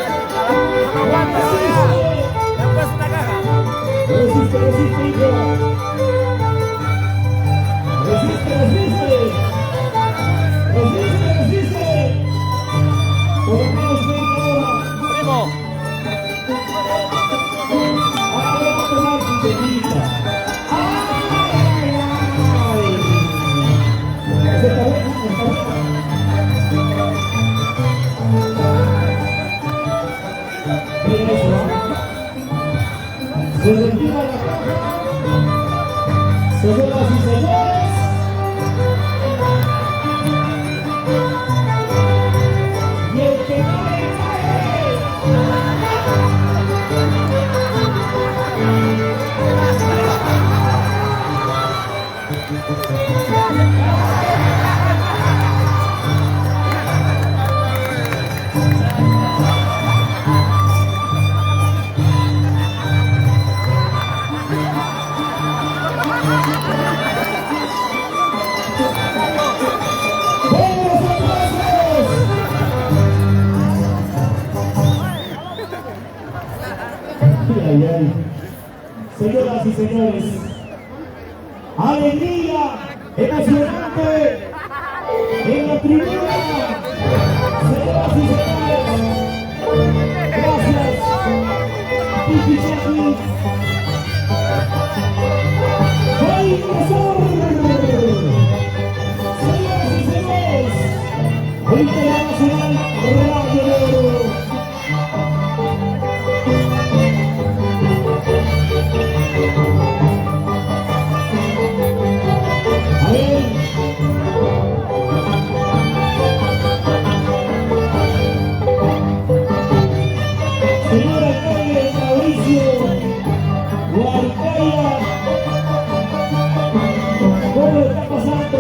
¡Aguanta, ya! ¡Le puesto una caja! Resiste, resiste, hijo. Resiste, resiste. Resiste, resiste. Por lo menos 20 horas. ¡Primo! Ahora va a tomar su tequila. ¡Ay! Ese está bueno, está bueno. Mira eso, ¿no? Se retira la caja. Señoras y señores. Y el que cae, cae. ¡Buenos aplausos! Ay, ay. Señoras y señores, alegría emocionante en la tribuna. Señoras y señores, gracias. Tiki Chaki. ¡Ay, profesor! Señoras y señores, Internacional Radio de Oro. A ver. Señor alcalde Mauricio Guaricaya, ¿cómo le está pasando?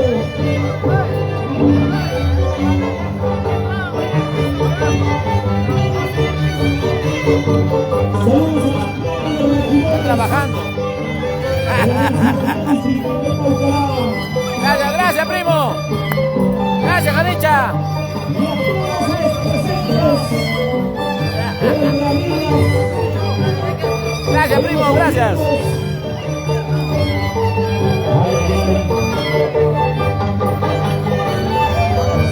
Saludos a la playa de Regidores, Trabajando. de la municipalidad de Paucará, Gracias, gracias, primo. Gracias, Jalicha. y a todos los presentes de Ramírez. Gracias, primo, gracias. Ay, ay, ay.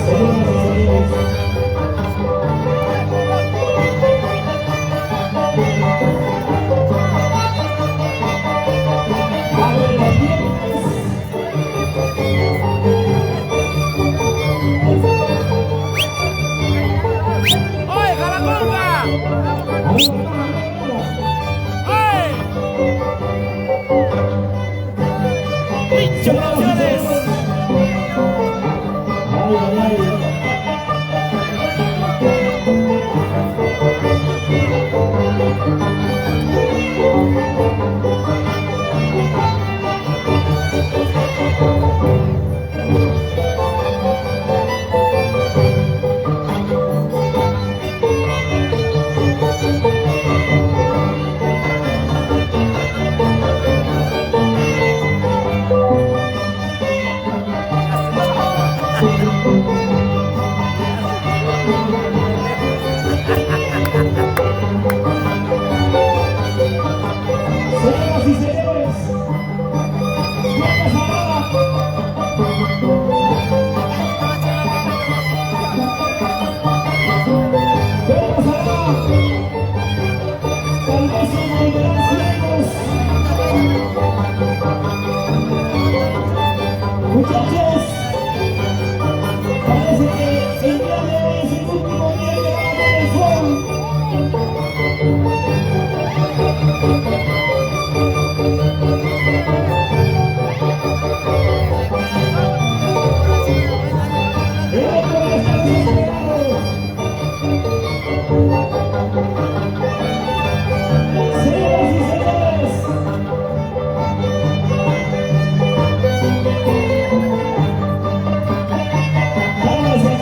Señoras y señores, abren las piernas. ¡Oye, Jalacuca! Abren las piernas. ¡Oye! muchachos. Parece que el día de hoy es el último día que van a tener sol. El otro día está desesperado. Señoras y señores, vamos a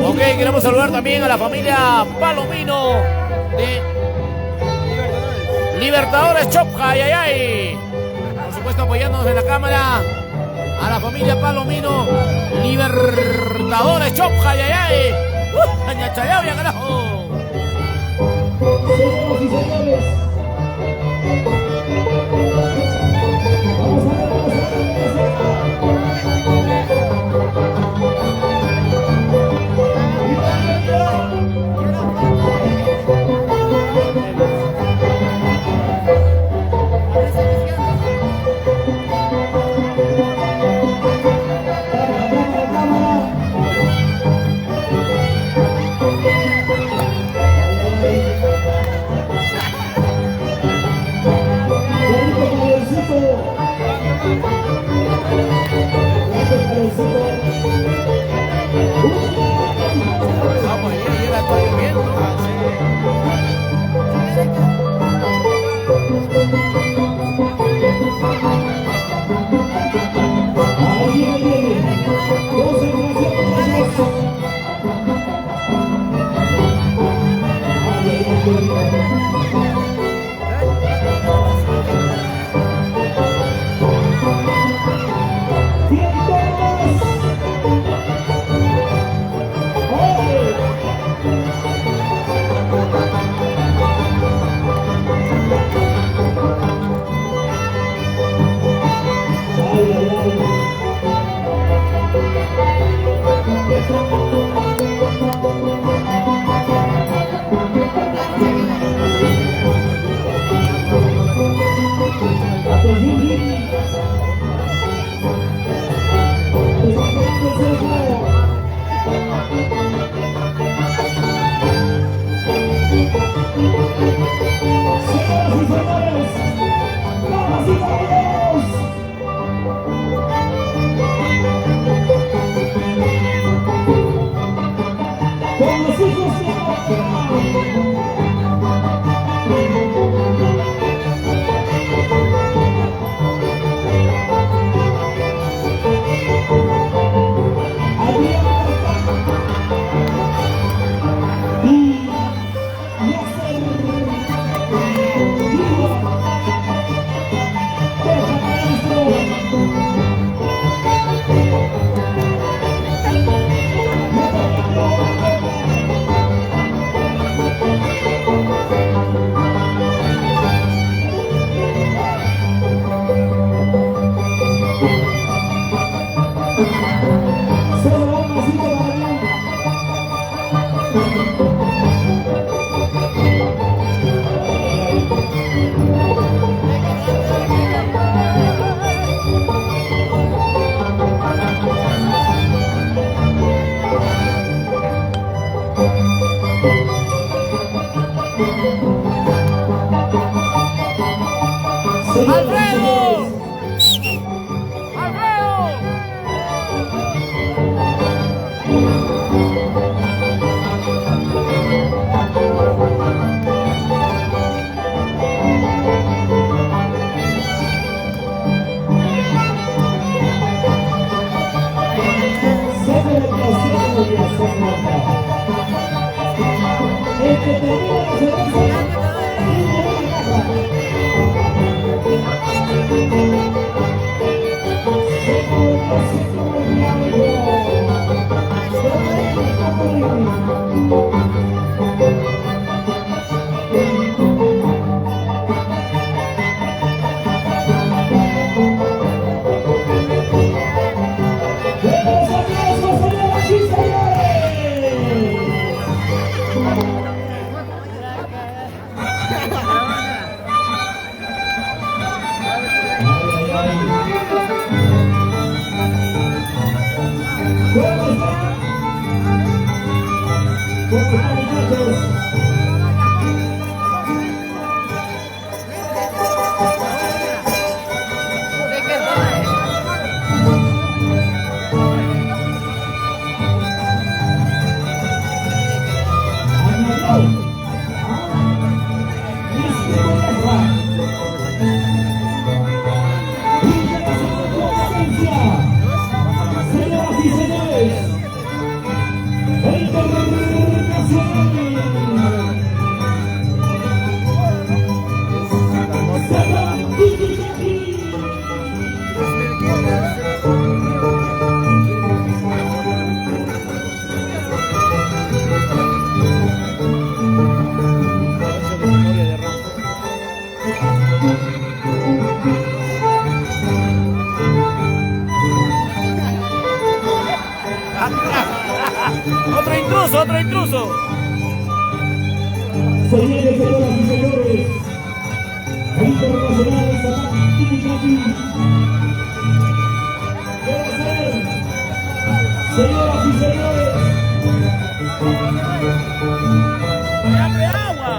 Ok, queremos saludar también a la familia Palomino de Libertadores Chopja, ay, ay, ay. Por supuesto, apoyándonos en la cámara a la familia Palomino Libertadores Chopja, ay, ay, ay. Añachayabia, carajo. señoras y señores, vamos a ver. Otro intruso. Señores, señoras y señores, el internacional Zapata Tiki-Taki. Debe ser, señoras y señores. ¡Dame agua!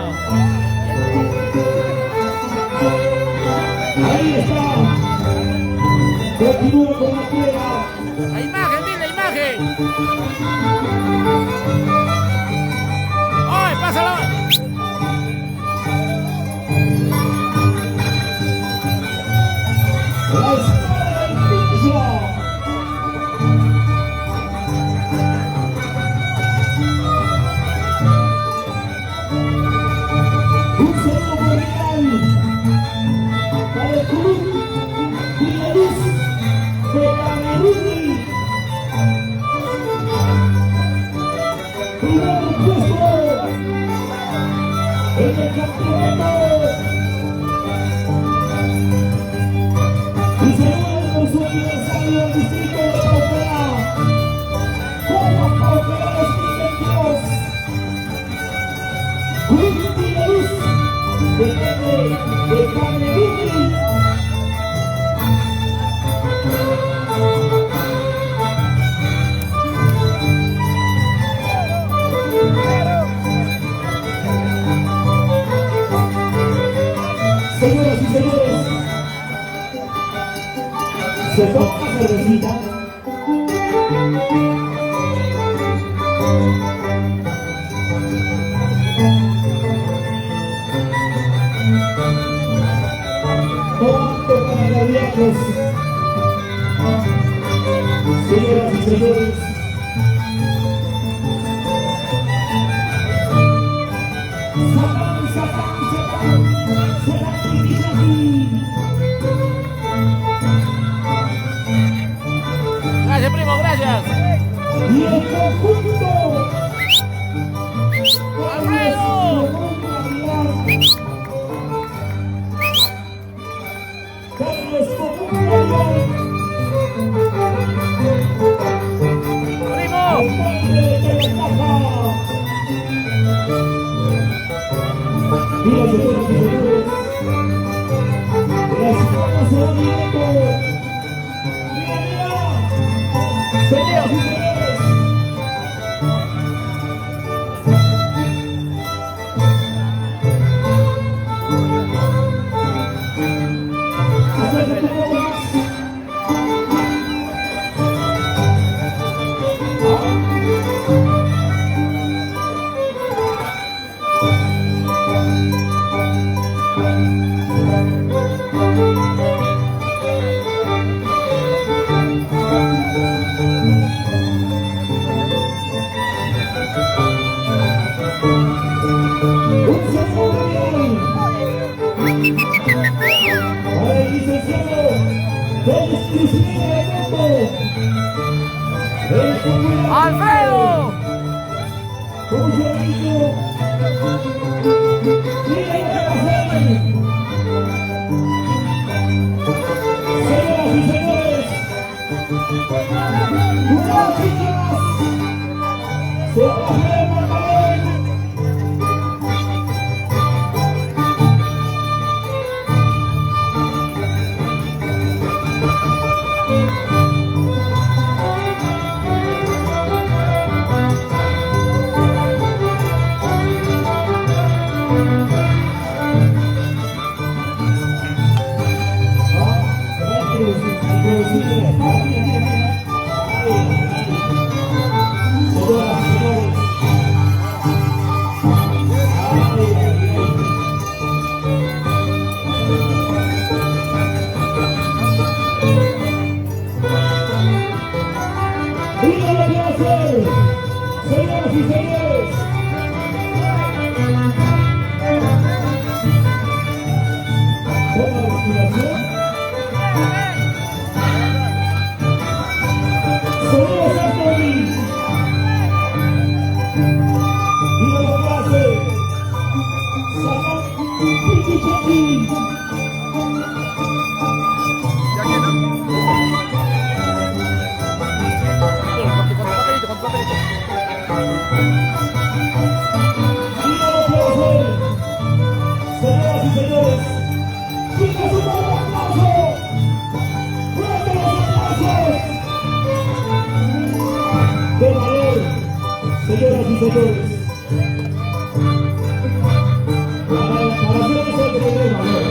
Ahí está. Continúa con la tierra. La imagen, mira la imagen. ¡Ay, pásalo! La espada del piso. Un saludo cordial para el club Villaluz de Camerún. Primer puesto en el campeonato. Y celebrando su aniversario del distrito de Pauquera. Como Pauquera 2022. Club Villaluz de Camerún. Señoras y señores, se toma una cervecita. Tomando para cardíacos. Señoras y señores, Gracias, primo, gracias. y el conjunto ¡Alfredo! Carlos Comunidad, ¡Primo! el padre de la caja. Mira, señoras y señores, las manos se van directo. Mira, mira, señoras y señores. Acércate un poco más. Un saludo para el licenciado Félix Cristina de Moto. ¡Alfredo! Como yo digo, mira lo que va a hacer. Señoras y señores, cuidado, chicas, se va a hacer el marcador. ¡Viva la clase! Señoras y señores. Toma respiración. Sonido Factory. ¡Viva la clase! Sacan Piki Chaki. Señoras y señores, chicos, un aplauso. ¡Fuerte los aplausos! ¡De valor, señoras y señores! Para hacer eso hay que tener valor.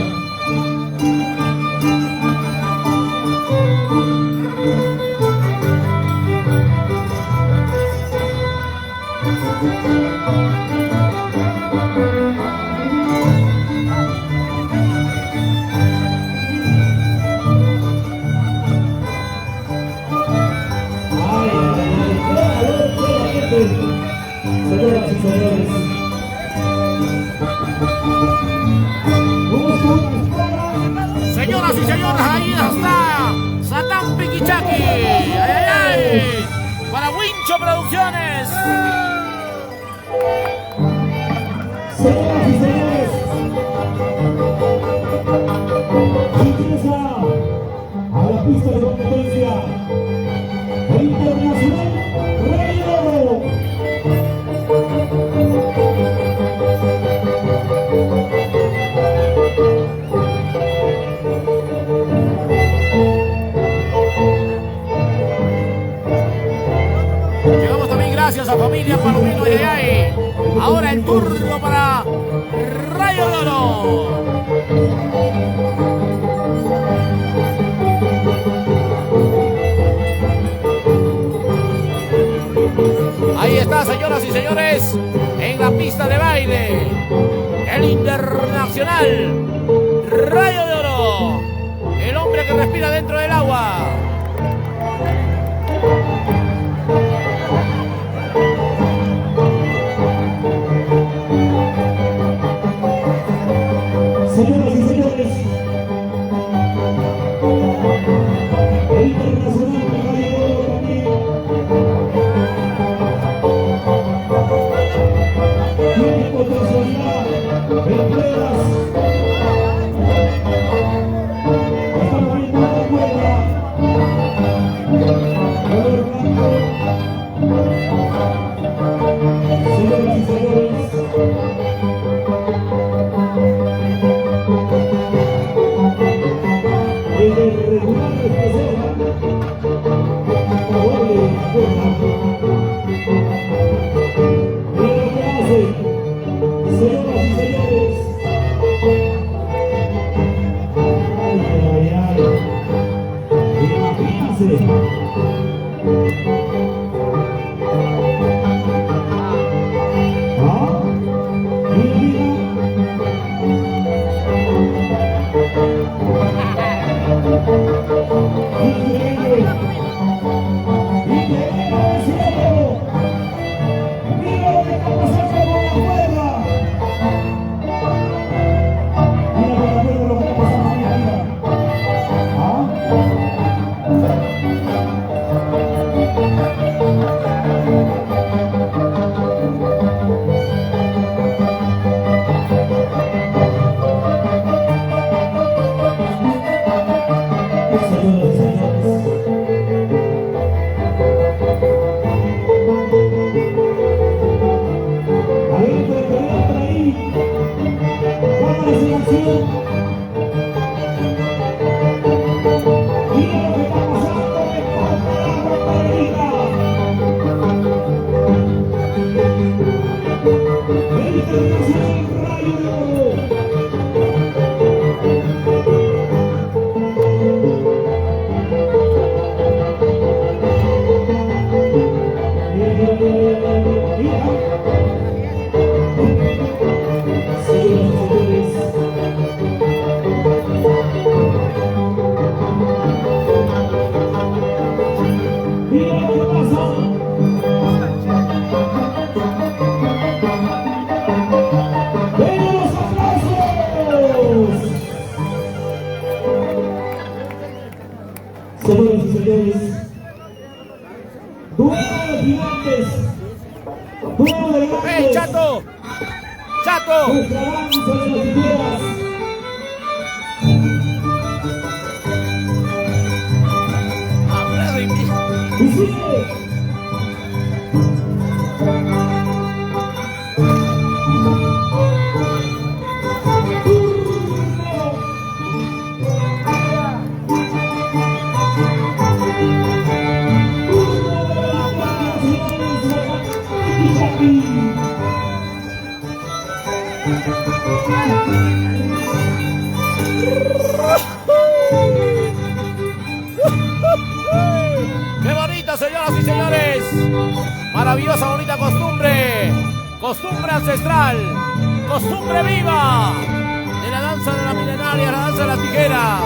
Señoras y señores, señoras y señores, ahí está Satán Piquichaki. ¡Ay, ay, ay! Para Wincho Producciones. señoras y señores, ingresa a la pista de competencia el internacional Rey Oro. Llegamos también gracias a familia Palomino y Ayay. Ahora el turno para Rayo de Oro. Ahí está, señoras y señores, en la pista de baile, el internacional Rayo de Oro, el hombre que respira dentro del agua. Señoras y señores, el internacional Rey Oro también tiene potencialidad en pruebas. Está poniendo una cuerda. Color blanco. Señoras y señores, en el regular especial, doble cuerda. Mira lo que hace, señoras y señores. Ay, ay, ay. Imagínense. ¿Ah? Mira, mira. Increíble. Increíble, cielo. Mira lo que está pasando con la cuerda. Mira con la cuerda lo que está pasando, mira, mira. ¿Ah? Señores y señores, duelo de gigantes, duelo de ¡Hey, grandes, Chato! ¡Chato! nuestra danza de las tijeras. Y sigue. ¡Qué bonito, señoras y señores! Maravillosa, bonita costumbre. Costumbre ancestral. Costumbre viva. De la danza de la milenaria, la danza de las tijeras.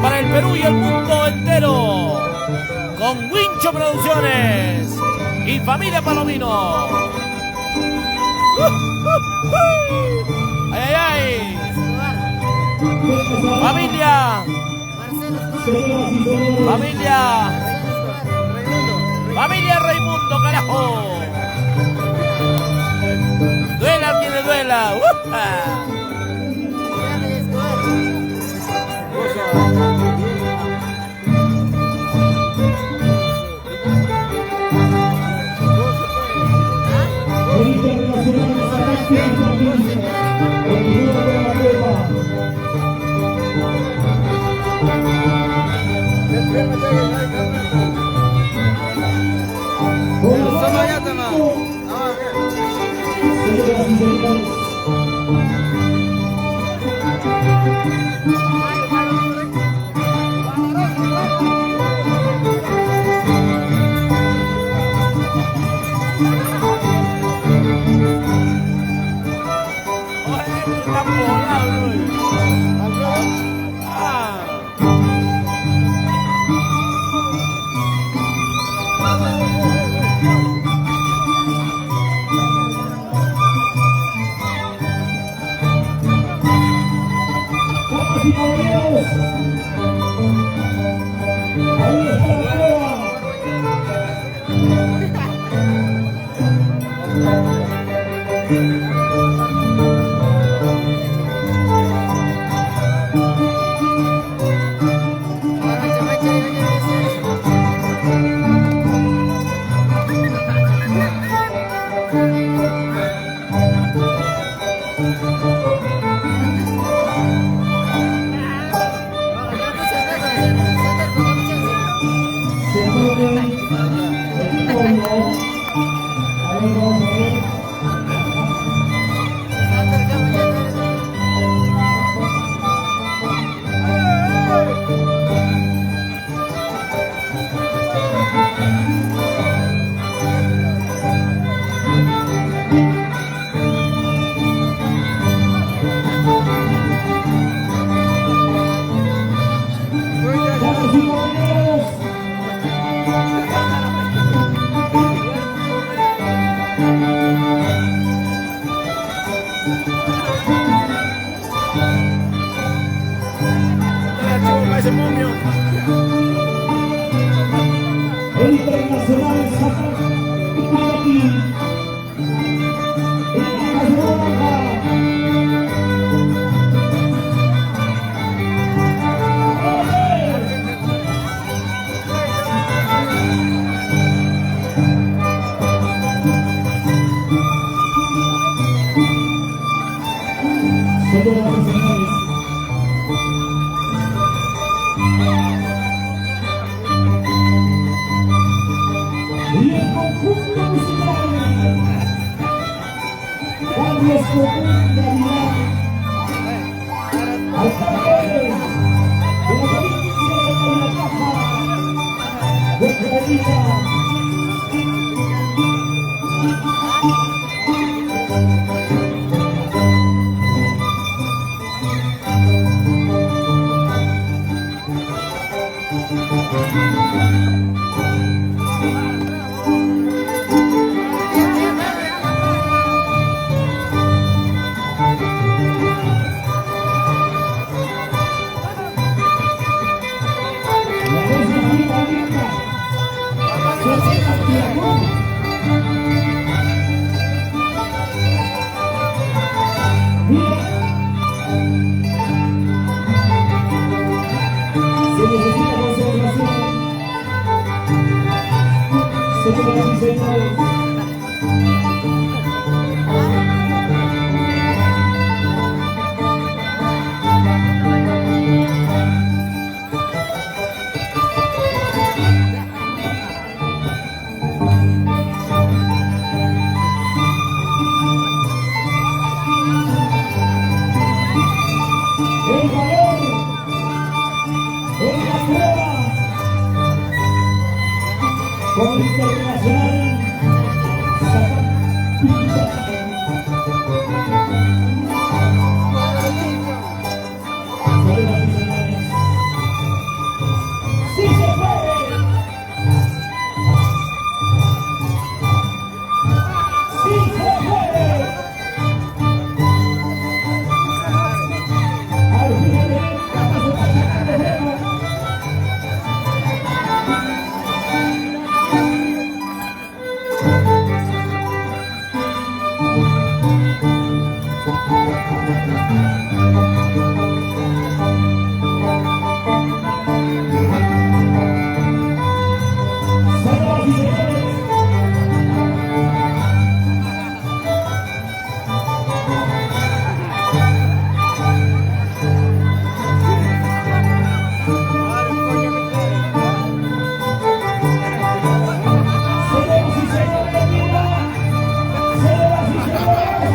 Para el Perú y el mundo entero. Con Wincho Producciones. Y Familia Palomino. ¡Ay, ay, ay! ¡Familia! ¡Familia! ¡Familia Raimundo, carajo! ¡Duela quien le duela! con Internacional ¡sí se puede! ¡Sí se puede! Al final de esta se va a sacar de juego. Señoras y señores, señoras y señores, mira, señoras y señores,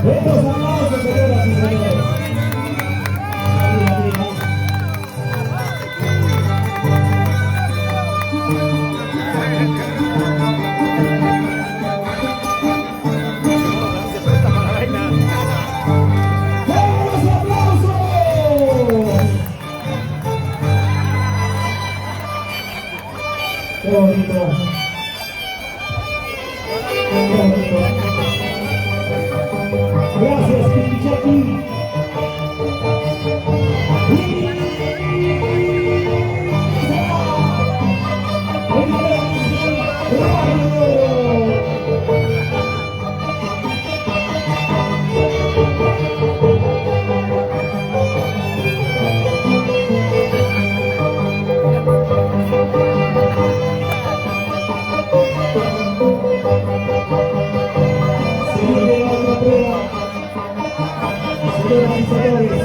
estos aplausos, señoras y señores. Se presta para la vaina. ¡Fuertes aplausos! ¡Qué bonito! ¡Qué bonito! Gracias, Pichichaki. Señoras y señores,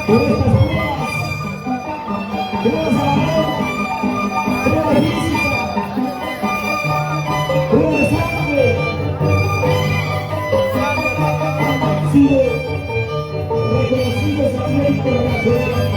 por estas pruebas a la mano, prueba física, prueba de sangre, sido reconocidos a nivel internacional.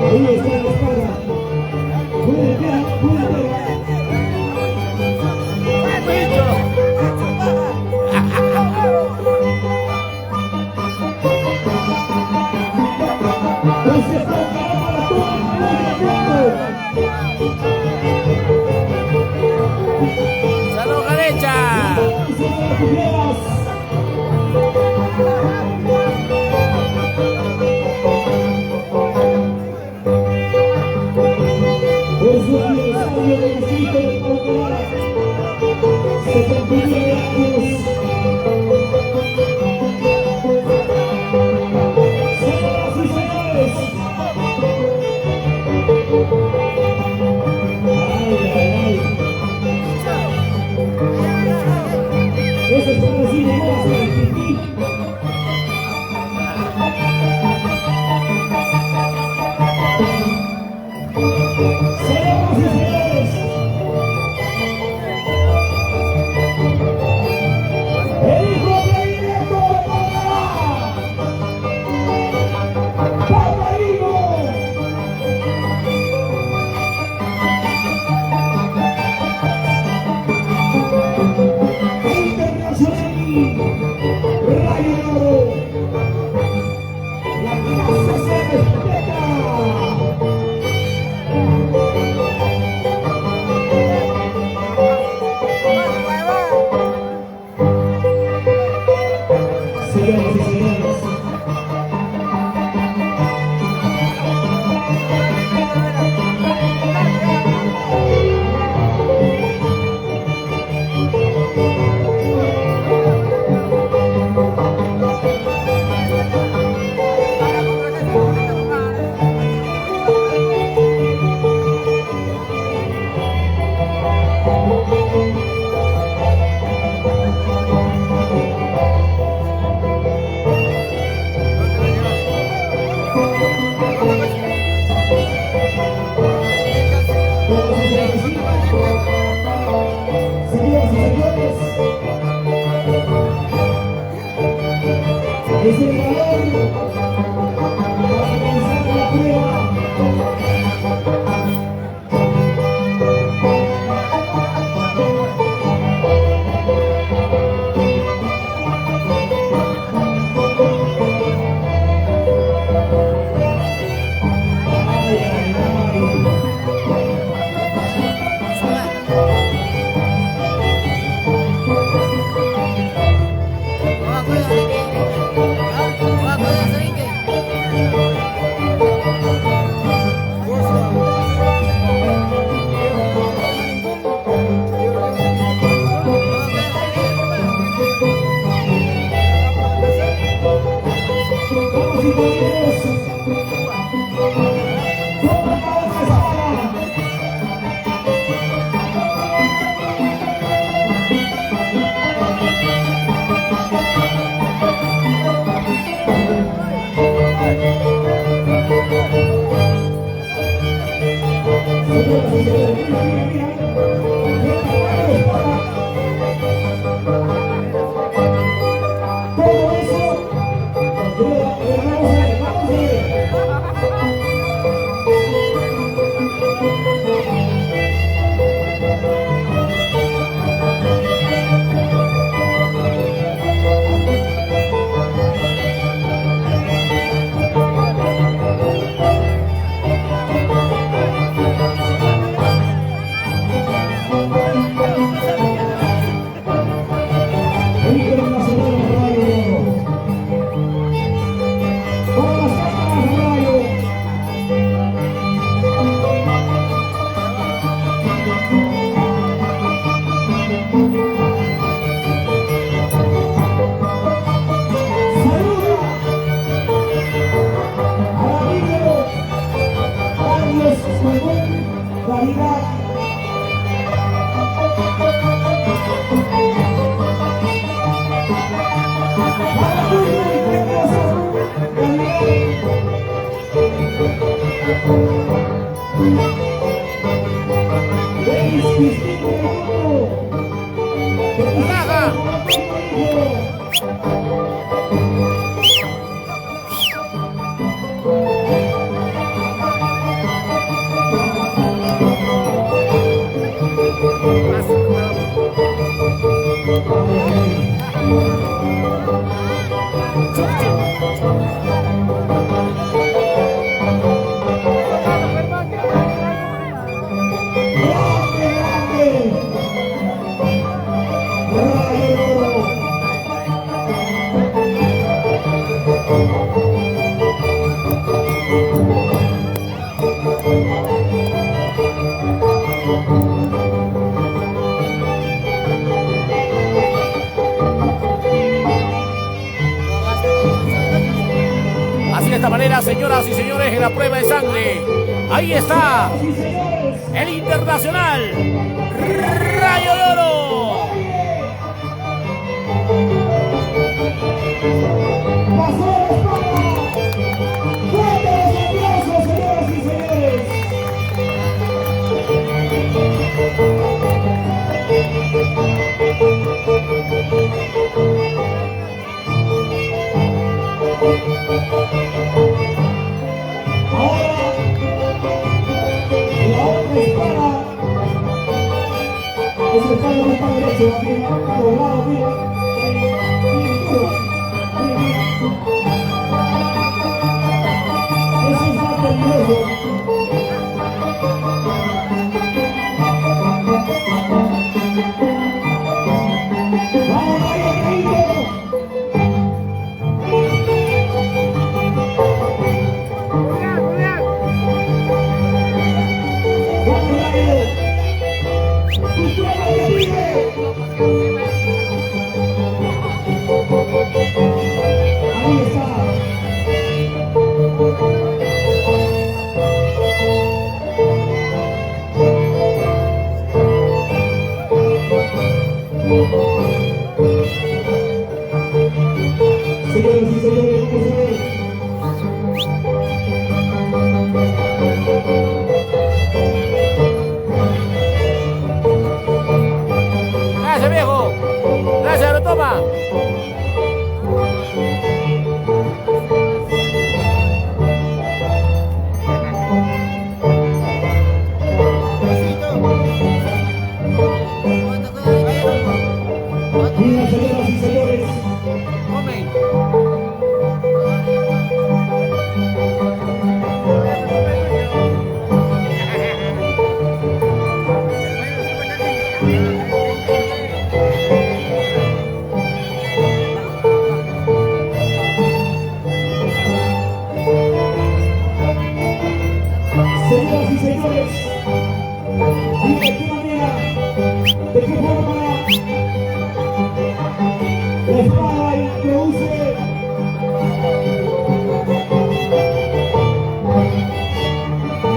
Ahí está la espada. Puede pegar, puede pegar. Ese está para todo el mundo. ¡Salud, derecha! Señoras y señores, el hijo predilecto de Panamá, Paparino. Internacional, Rayo de Oro. La clase se respeta. Señoras y señores, es el valor para comenzar la prueba. Vamos y ponemos toda la cabeza. Señoras y señores, mira, mira, mira. Todo eso, vamos a ver, vamos a ver. El Internacional Rayo de Oro. Con las cámaras Rayo. Saluda al amigo Carlos Magón Caridad. Así de esta manera, señoras y señores, en la prueba de sangre, ahí está el Internacional Rayo de Oro. Pasó la espada. Fuertes aplausos, señoras y señores. Ese está en el palo derecho, aquí, doblado, mira. Eso es más peligroso. ¡Vamos, Rayo, Rayito! Señoras y señores, vamos a ver. Gracias, viejo. Gracias, lo toma. Mira, señoras y señores. Comen. Señoras y señores, ¿y de qué manera, de qué forma la espada introduce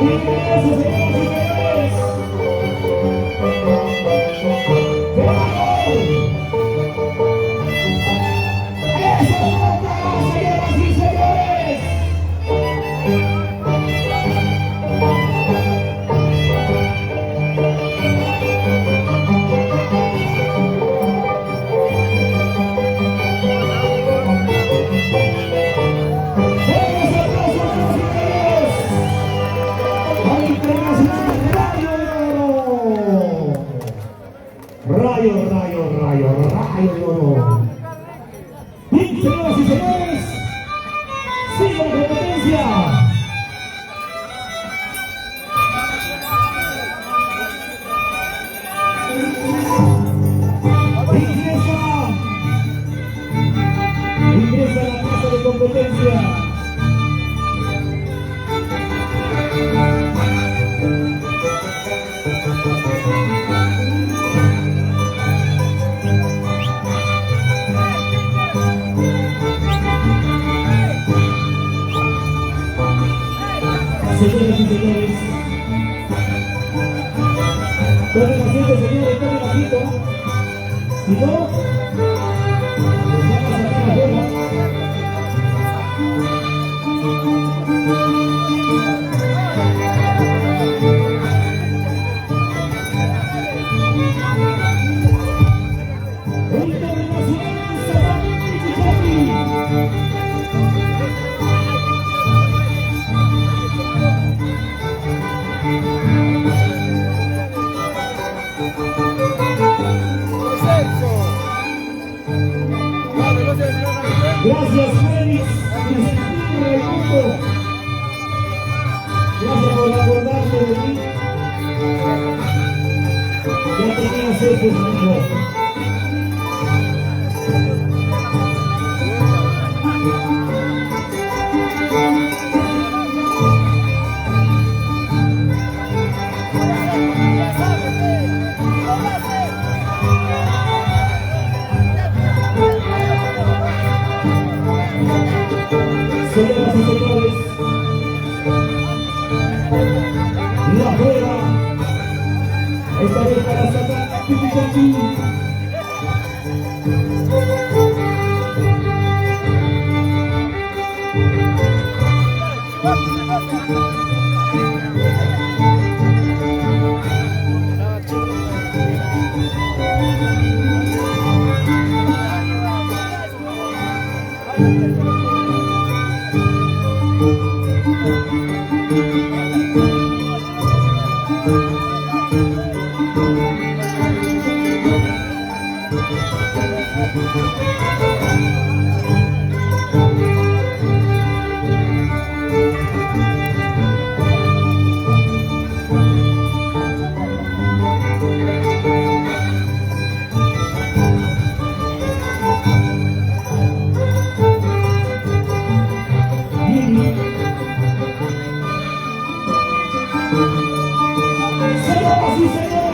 miren eso, señoras y señores? ¡Qué valor! ¡Eso es loca, señoras y señores! Rayo, rayo, rayo, rayo de oro. Bien, señoras y señores, sigue la competencia. Ingresa a la casa de competencia. Señoras y señores, tomen asiento, señores, tomen asiento. Si no, les vamos a sacar afuera. Internacional Zapatini Cuchapi. Gracias, Félix, Cristina del mundo. Gracias por acordarte de mí. Ya tenía sed, señor. Señoras y señores, la prueba esta vez para sacar a Pipichaki. Señoras y señores,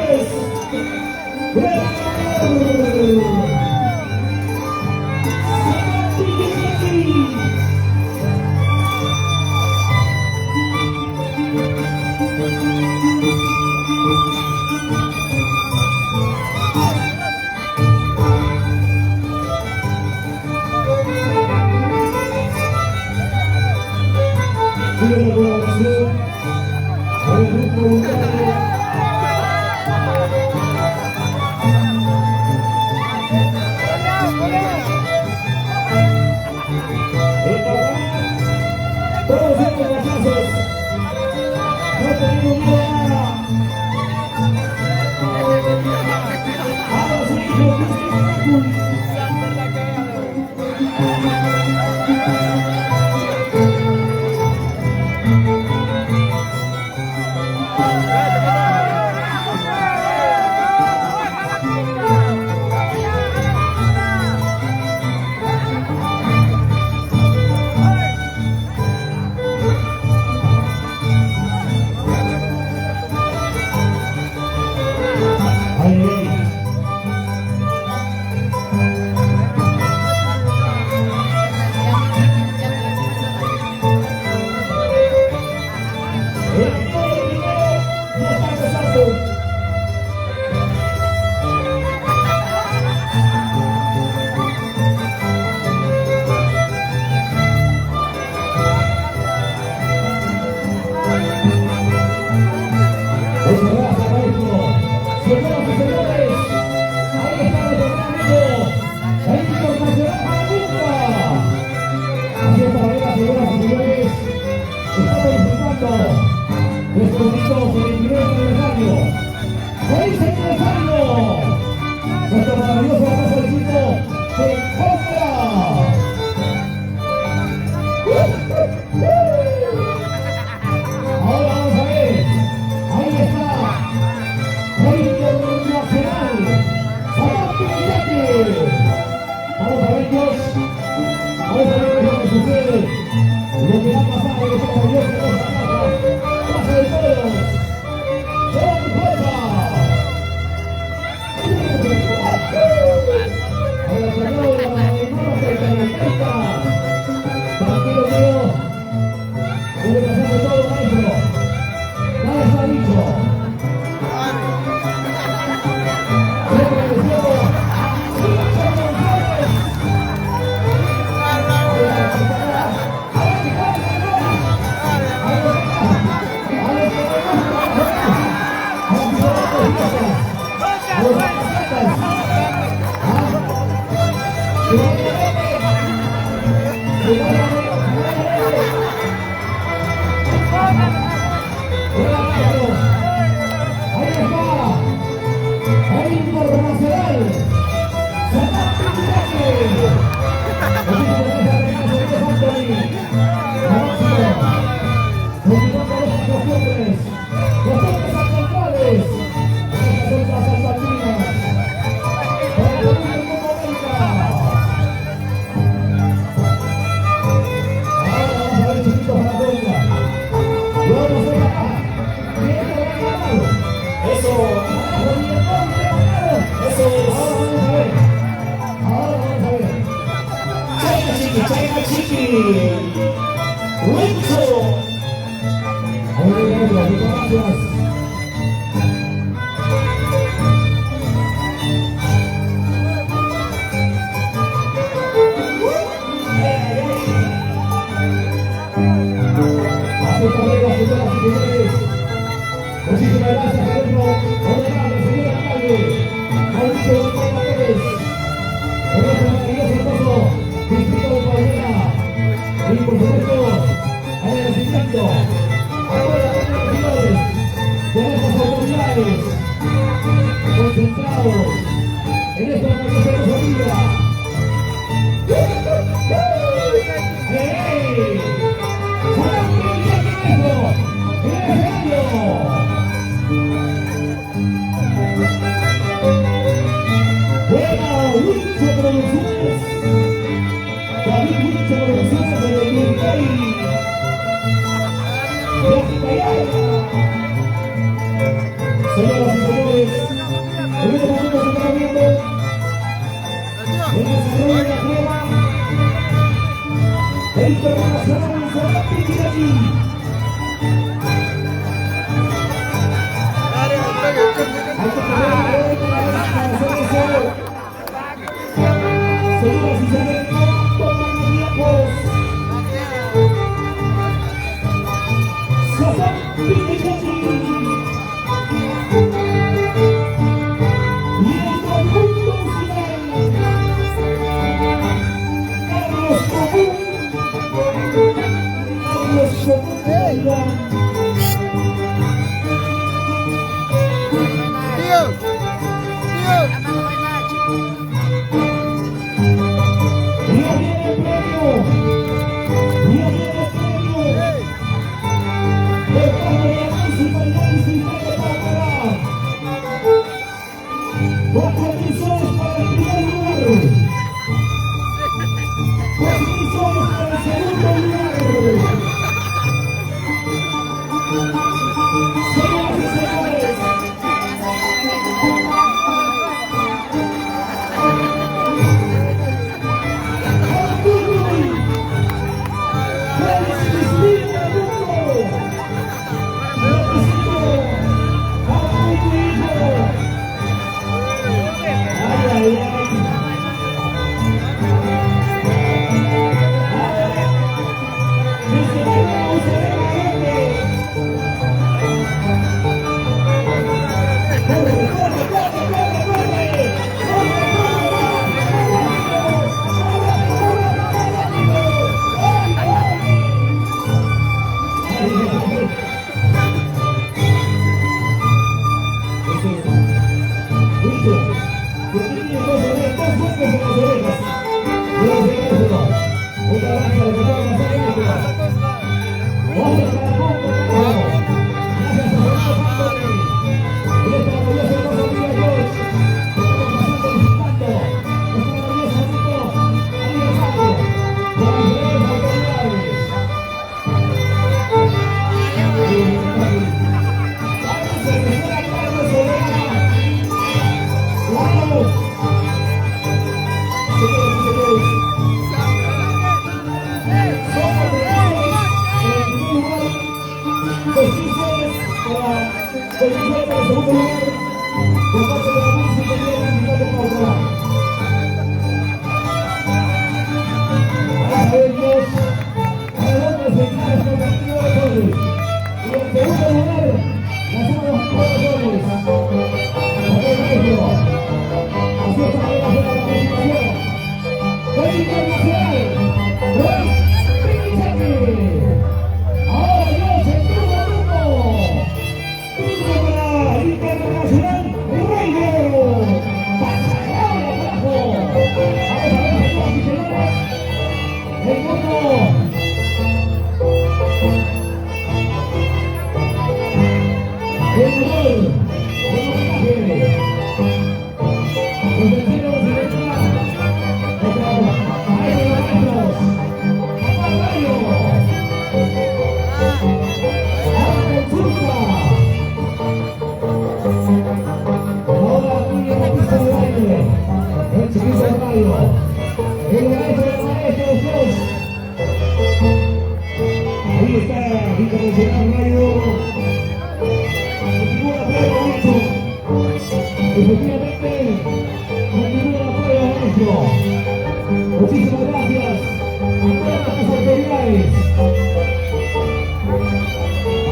Muchísimas gracias a todas las autoridades.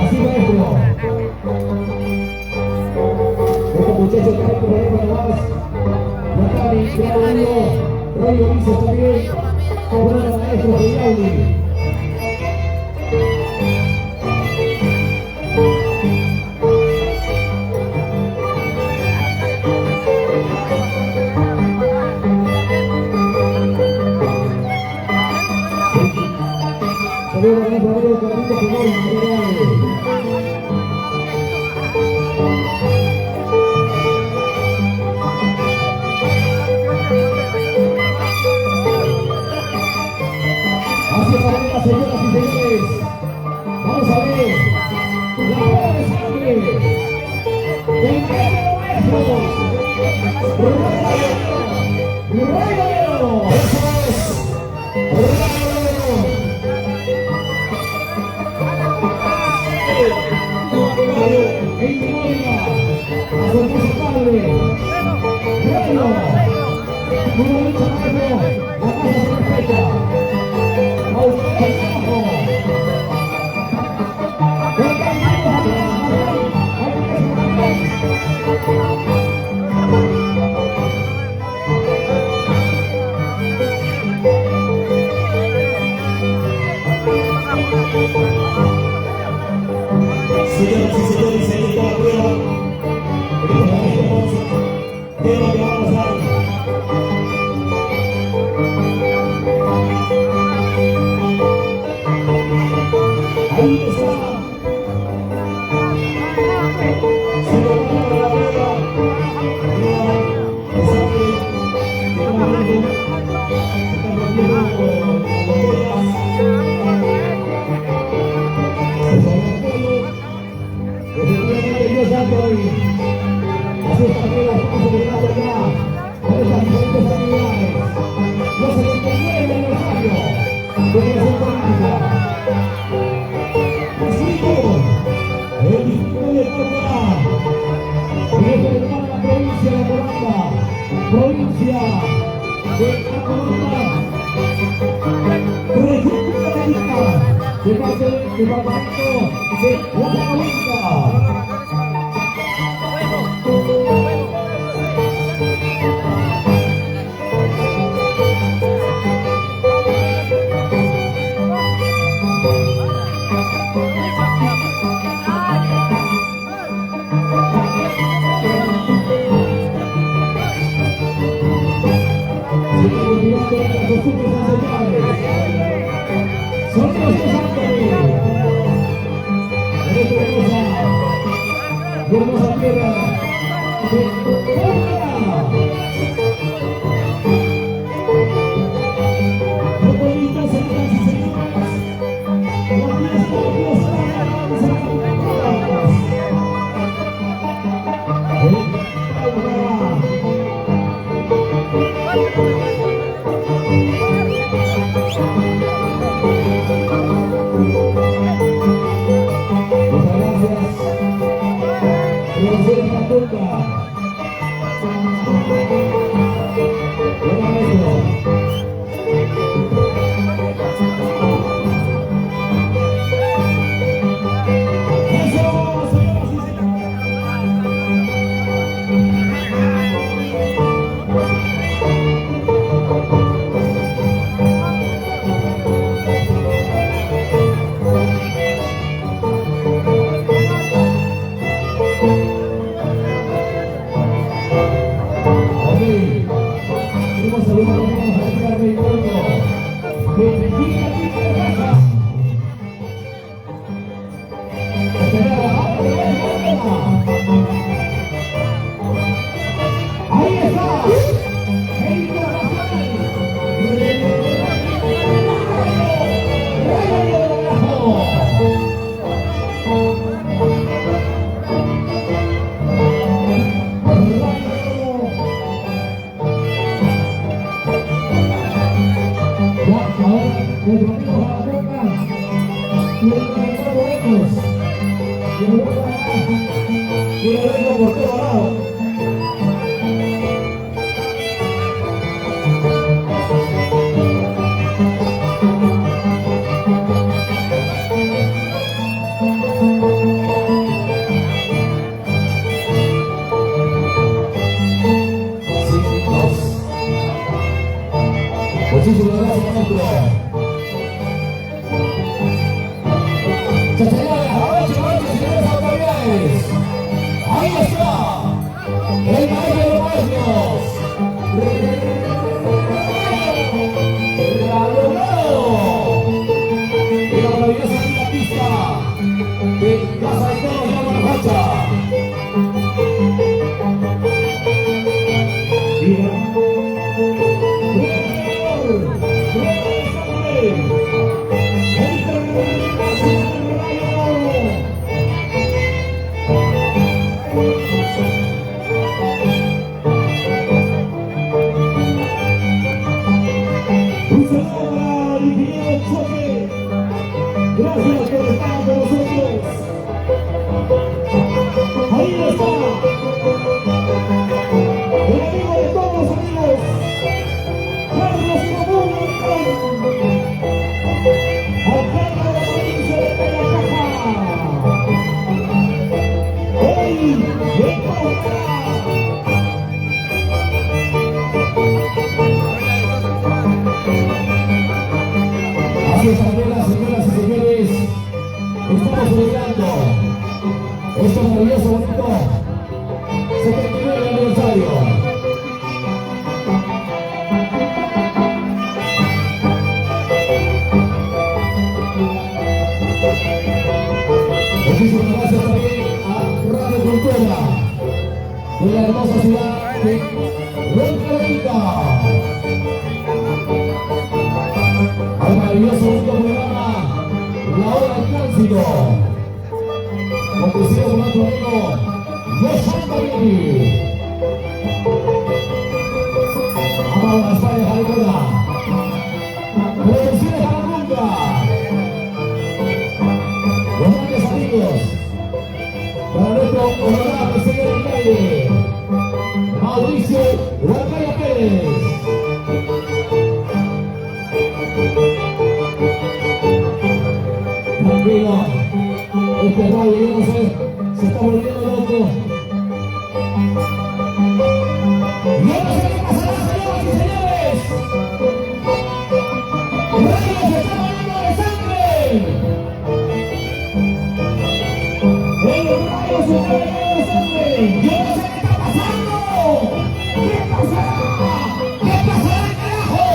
Así, maestro. Estos muchachos que hay por ahí para más. Natali, Claudio, Radio Visos también. Uno de los maestros de Yauli. Saludos a nuestro amigo Carlitos Simón, hacia para señoras y señores. Vamos a ver la bola de sangre del maestro Rayo. Eso es una lucha maestro, la pasa perfecta. A usted el trabajo. Provincia de Catamarca, región de departamento de Huancavelica. Muchísimas gracias, maestro. Señores, aprovechen, señores autoridades. Ahí está el maestro de los maestros. Y la maravillosa pista de Casa de Toros de Guanajuato. Gracias por estar con nosotros. Ahí está. El amigo de todos los amigos. Carlos Común. Alcalde de la provincia de Payacaja. Hoy de Payacaja. Así es, señoras y señores, estamos celebrando este maravilloso bonito 79 aniversario. Muchísimas gracias también a en la hermosa ciudad de Huancavelica. Al maravilloso único programa La Hora del Tránsito, conducido por nuestro amigo Los Antonini. Amado a España, Jalisco. Producciones a la nunca. Los grandes amigos. Para nuestro honorable señor alcalde, Mauricio Huarcaya Pérez. Tranquilo, este radio, yo no sé, se está volviendo loco. Yo no sé qué pasará, señoras y señores. El radio se está volviendo de sangre. El radio se está volviendo de sangre. Yo no sé qué está pasando. ¿Qué pasará? ¿Qué pasará, carajo?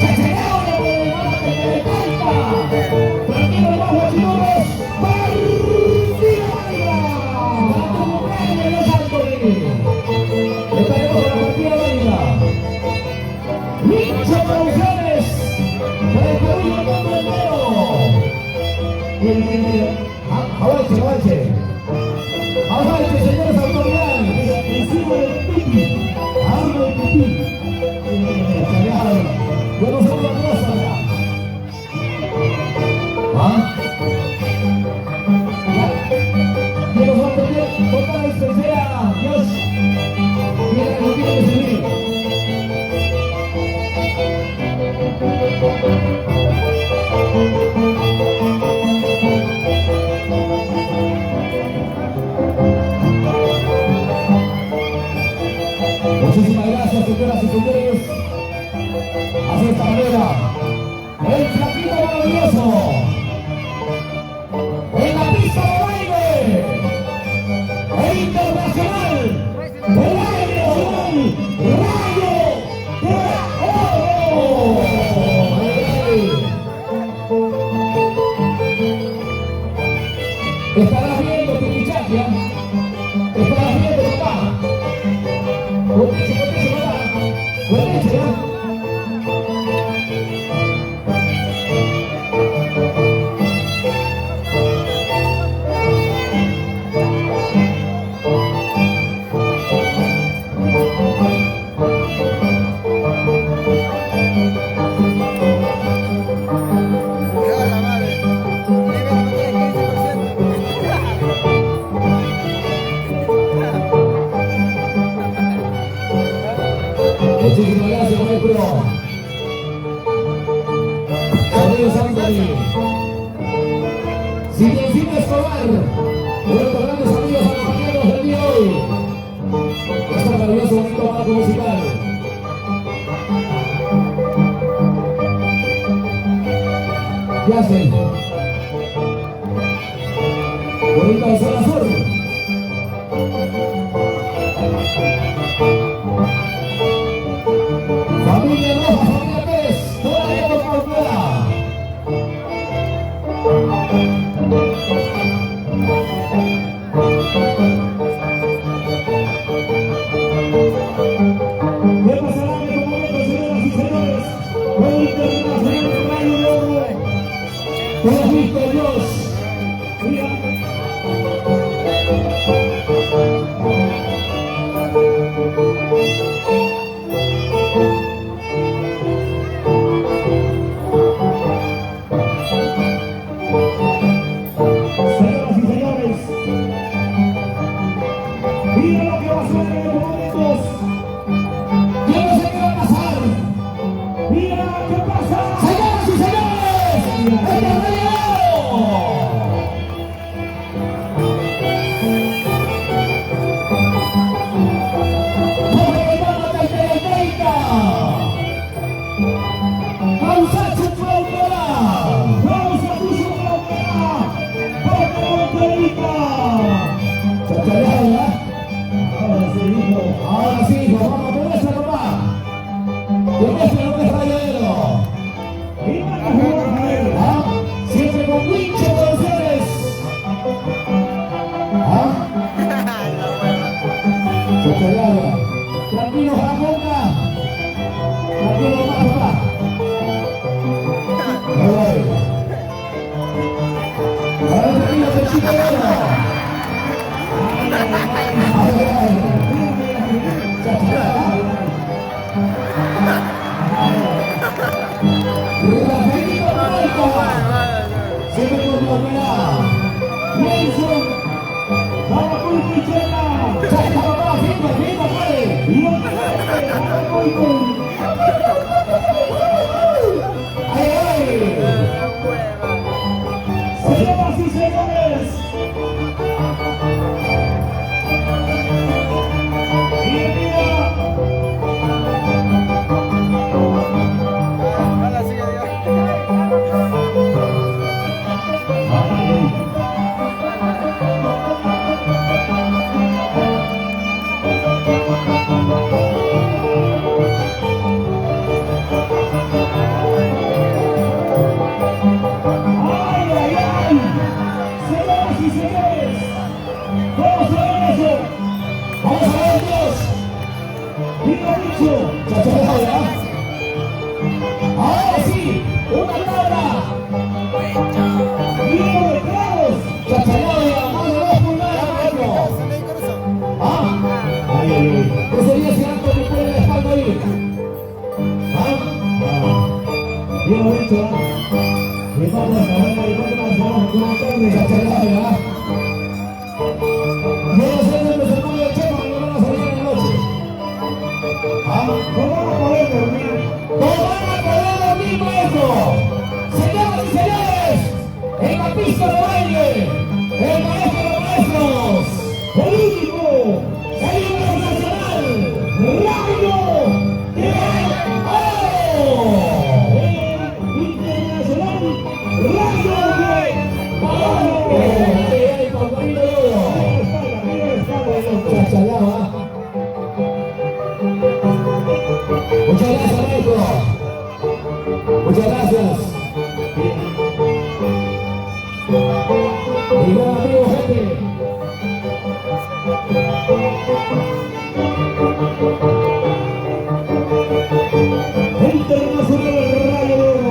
Se llegaron a problemas de Caipa. Tranquilo, los guachinos. Estaremos en la partida válida. Mincho Producciones para el Perú y el mundo entero. Aguache. Aguache, señores autoridades. Encima del pipi. Arriba del pipi. Yo no sé una cosa ya. ¿Ah? Que nos va a tener toda la distancia. Dios. Mira que no tiene que subir. Muchísimas gracias, señoras y señores. Así esta manera, el flaquito maravilloso. En la pista de baile. El internacional. El aire nacional. Rayo de Oro. Estarás viendo tu muchacha. Estarás viendo papá. Muchísimas gracias, maestro. Adiós, Anthony. Silvia Escobar, uno de los grandes amigos acompañados del día de hoy. Este maravilloso bonito marco musical. ¿Qué hacen? Bonita zona sur. Familia Roja, familia Pérez, toda la gente por fuera. ¿Qué pasará en estos momentos, señoras y señores? El internacional Rayo de Oro. ¿Qué has visto, Dios? Mira. Señoras y señores, mira lo que va a suceder en estos momentos. Yo no sé qué va a pasar. Mira qué pasa. Señoras y señores, el Rayo. Ahora sí, hijo, vamos, demuestra, papá. Demuestra lo que es Rayo de Oro. ¿Ah? Siempre con Wincho Producciones. ¿Ah? chico de oro. Rafaelito Traica. Siempre con movilidad. Nelson. Vamos con Michela. Ya está papá, firma, padre. Y otra vez, vamos con. Señoras y señores, ahora sí, una palabra. Lindo de clavos. Chachalaya, más de 2 pulgadas, maestro. Ese día se alto que pone la espalda ahí. Bien hecho. Le vamos a acabar de más abajo con la carne. Chachalaya. Yo no sé dónde se pone el chepa, que van a salir en la noche. No van a poder dormir. ¡No van a poder dormir, maestro! Señoras y señores, en la pista de baile, el maestro de los maestros, el único, el internacional, Rayo de Oro. El internacional, Rayo de Oro. El favorito de oro. Chachalaba. Muchas gracias, maestro. Muchas gracias. Mi gran amigo, gente. El internacional Rayo de Oro.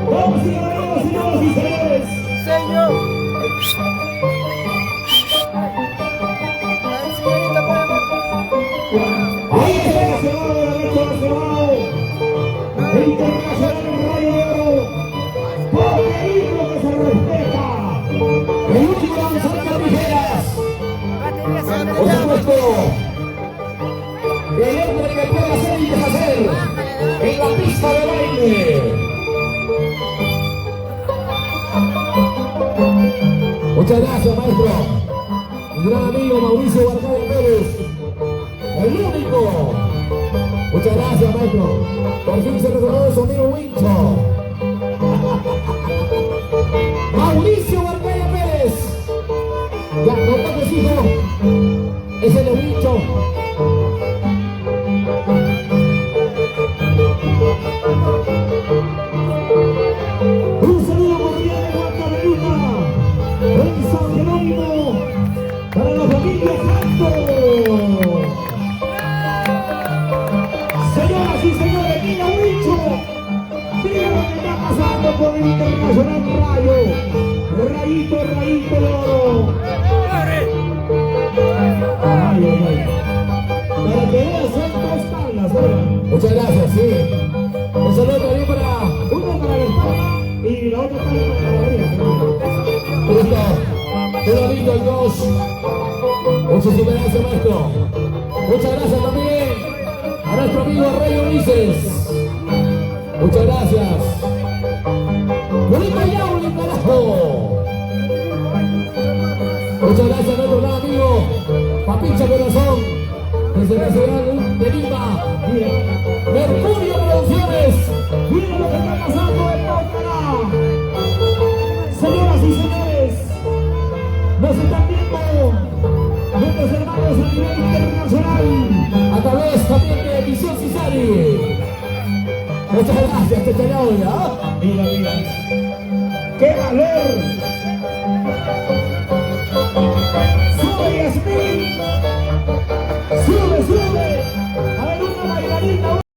Vamos y ganamos, señoras y señores. Señor. Ahí está el nacional de la Mecha Nacional. El internacional Rayo de Oro. Porque el himno que se respeta. El último lanzador de tijeras. Por supuesto. El hombre que puede hacer y deshacer en la pista de baile. Muchas gracias, maestro. Mi gran amigo Mauricio Barcaya Pérez. El único. Muchas gracias, maestro. Por fin se recordó su amigo Wincho. Mauricio Barcaya Pérez. Ya, no toques, hijo. Ese es el Wincho. Un saludo cordial de Guantanamera, en San Jerónimo, para la familia Franco. Señoras y señores, mira Wincho, mira lo que está pasando con el internacional Rayo. Rayito, rayito de oro. Ay, ay, ay. Para que veas, son 2 tablas, Muchas gracias, sí. Un saludo también para uno para la espalda y la otra para la barriga. Listo. Todo lindo el 2. Muchísimas gracias, maestro. Muchas gracias también a nuestro amigo Rey Ulises. Muchas gracias. ¡Bonito Yauli, carajo! Muchas gracias a nuestro gran amigo Papicha Corazón, desde la ciudad de Lima. Mercurio Producciones. Miren lo que está pasando en Bogotá. Señoras y señores, nos están viendo nuestros hermanos a nivel internacional a través también de Visión Cisari. Muchas gracias, Tete Laura. Mira, mira. ¡Qué valor!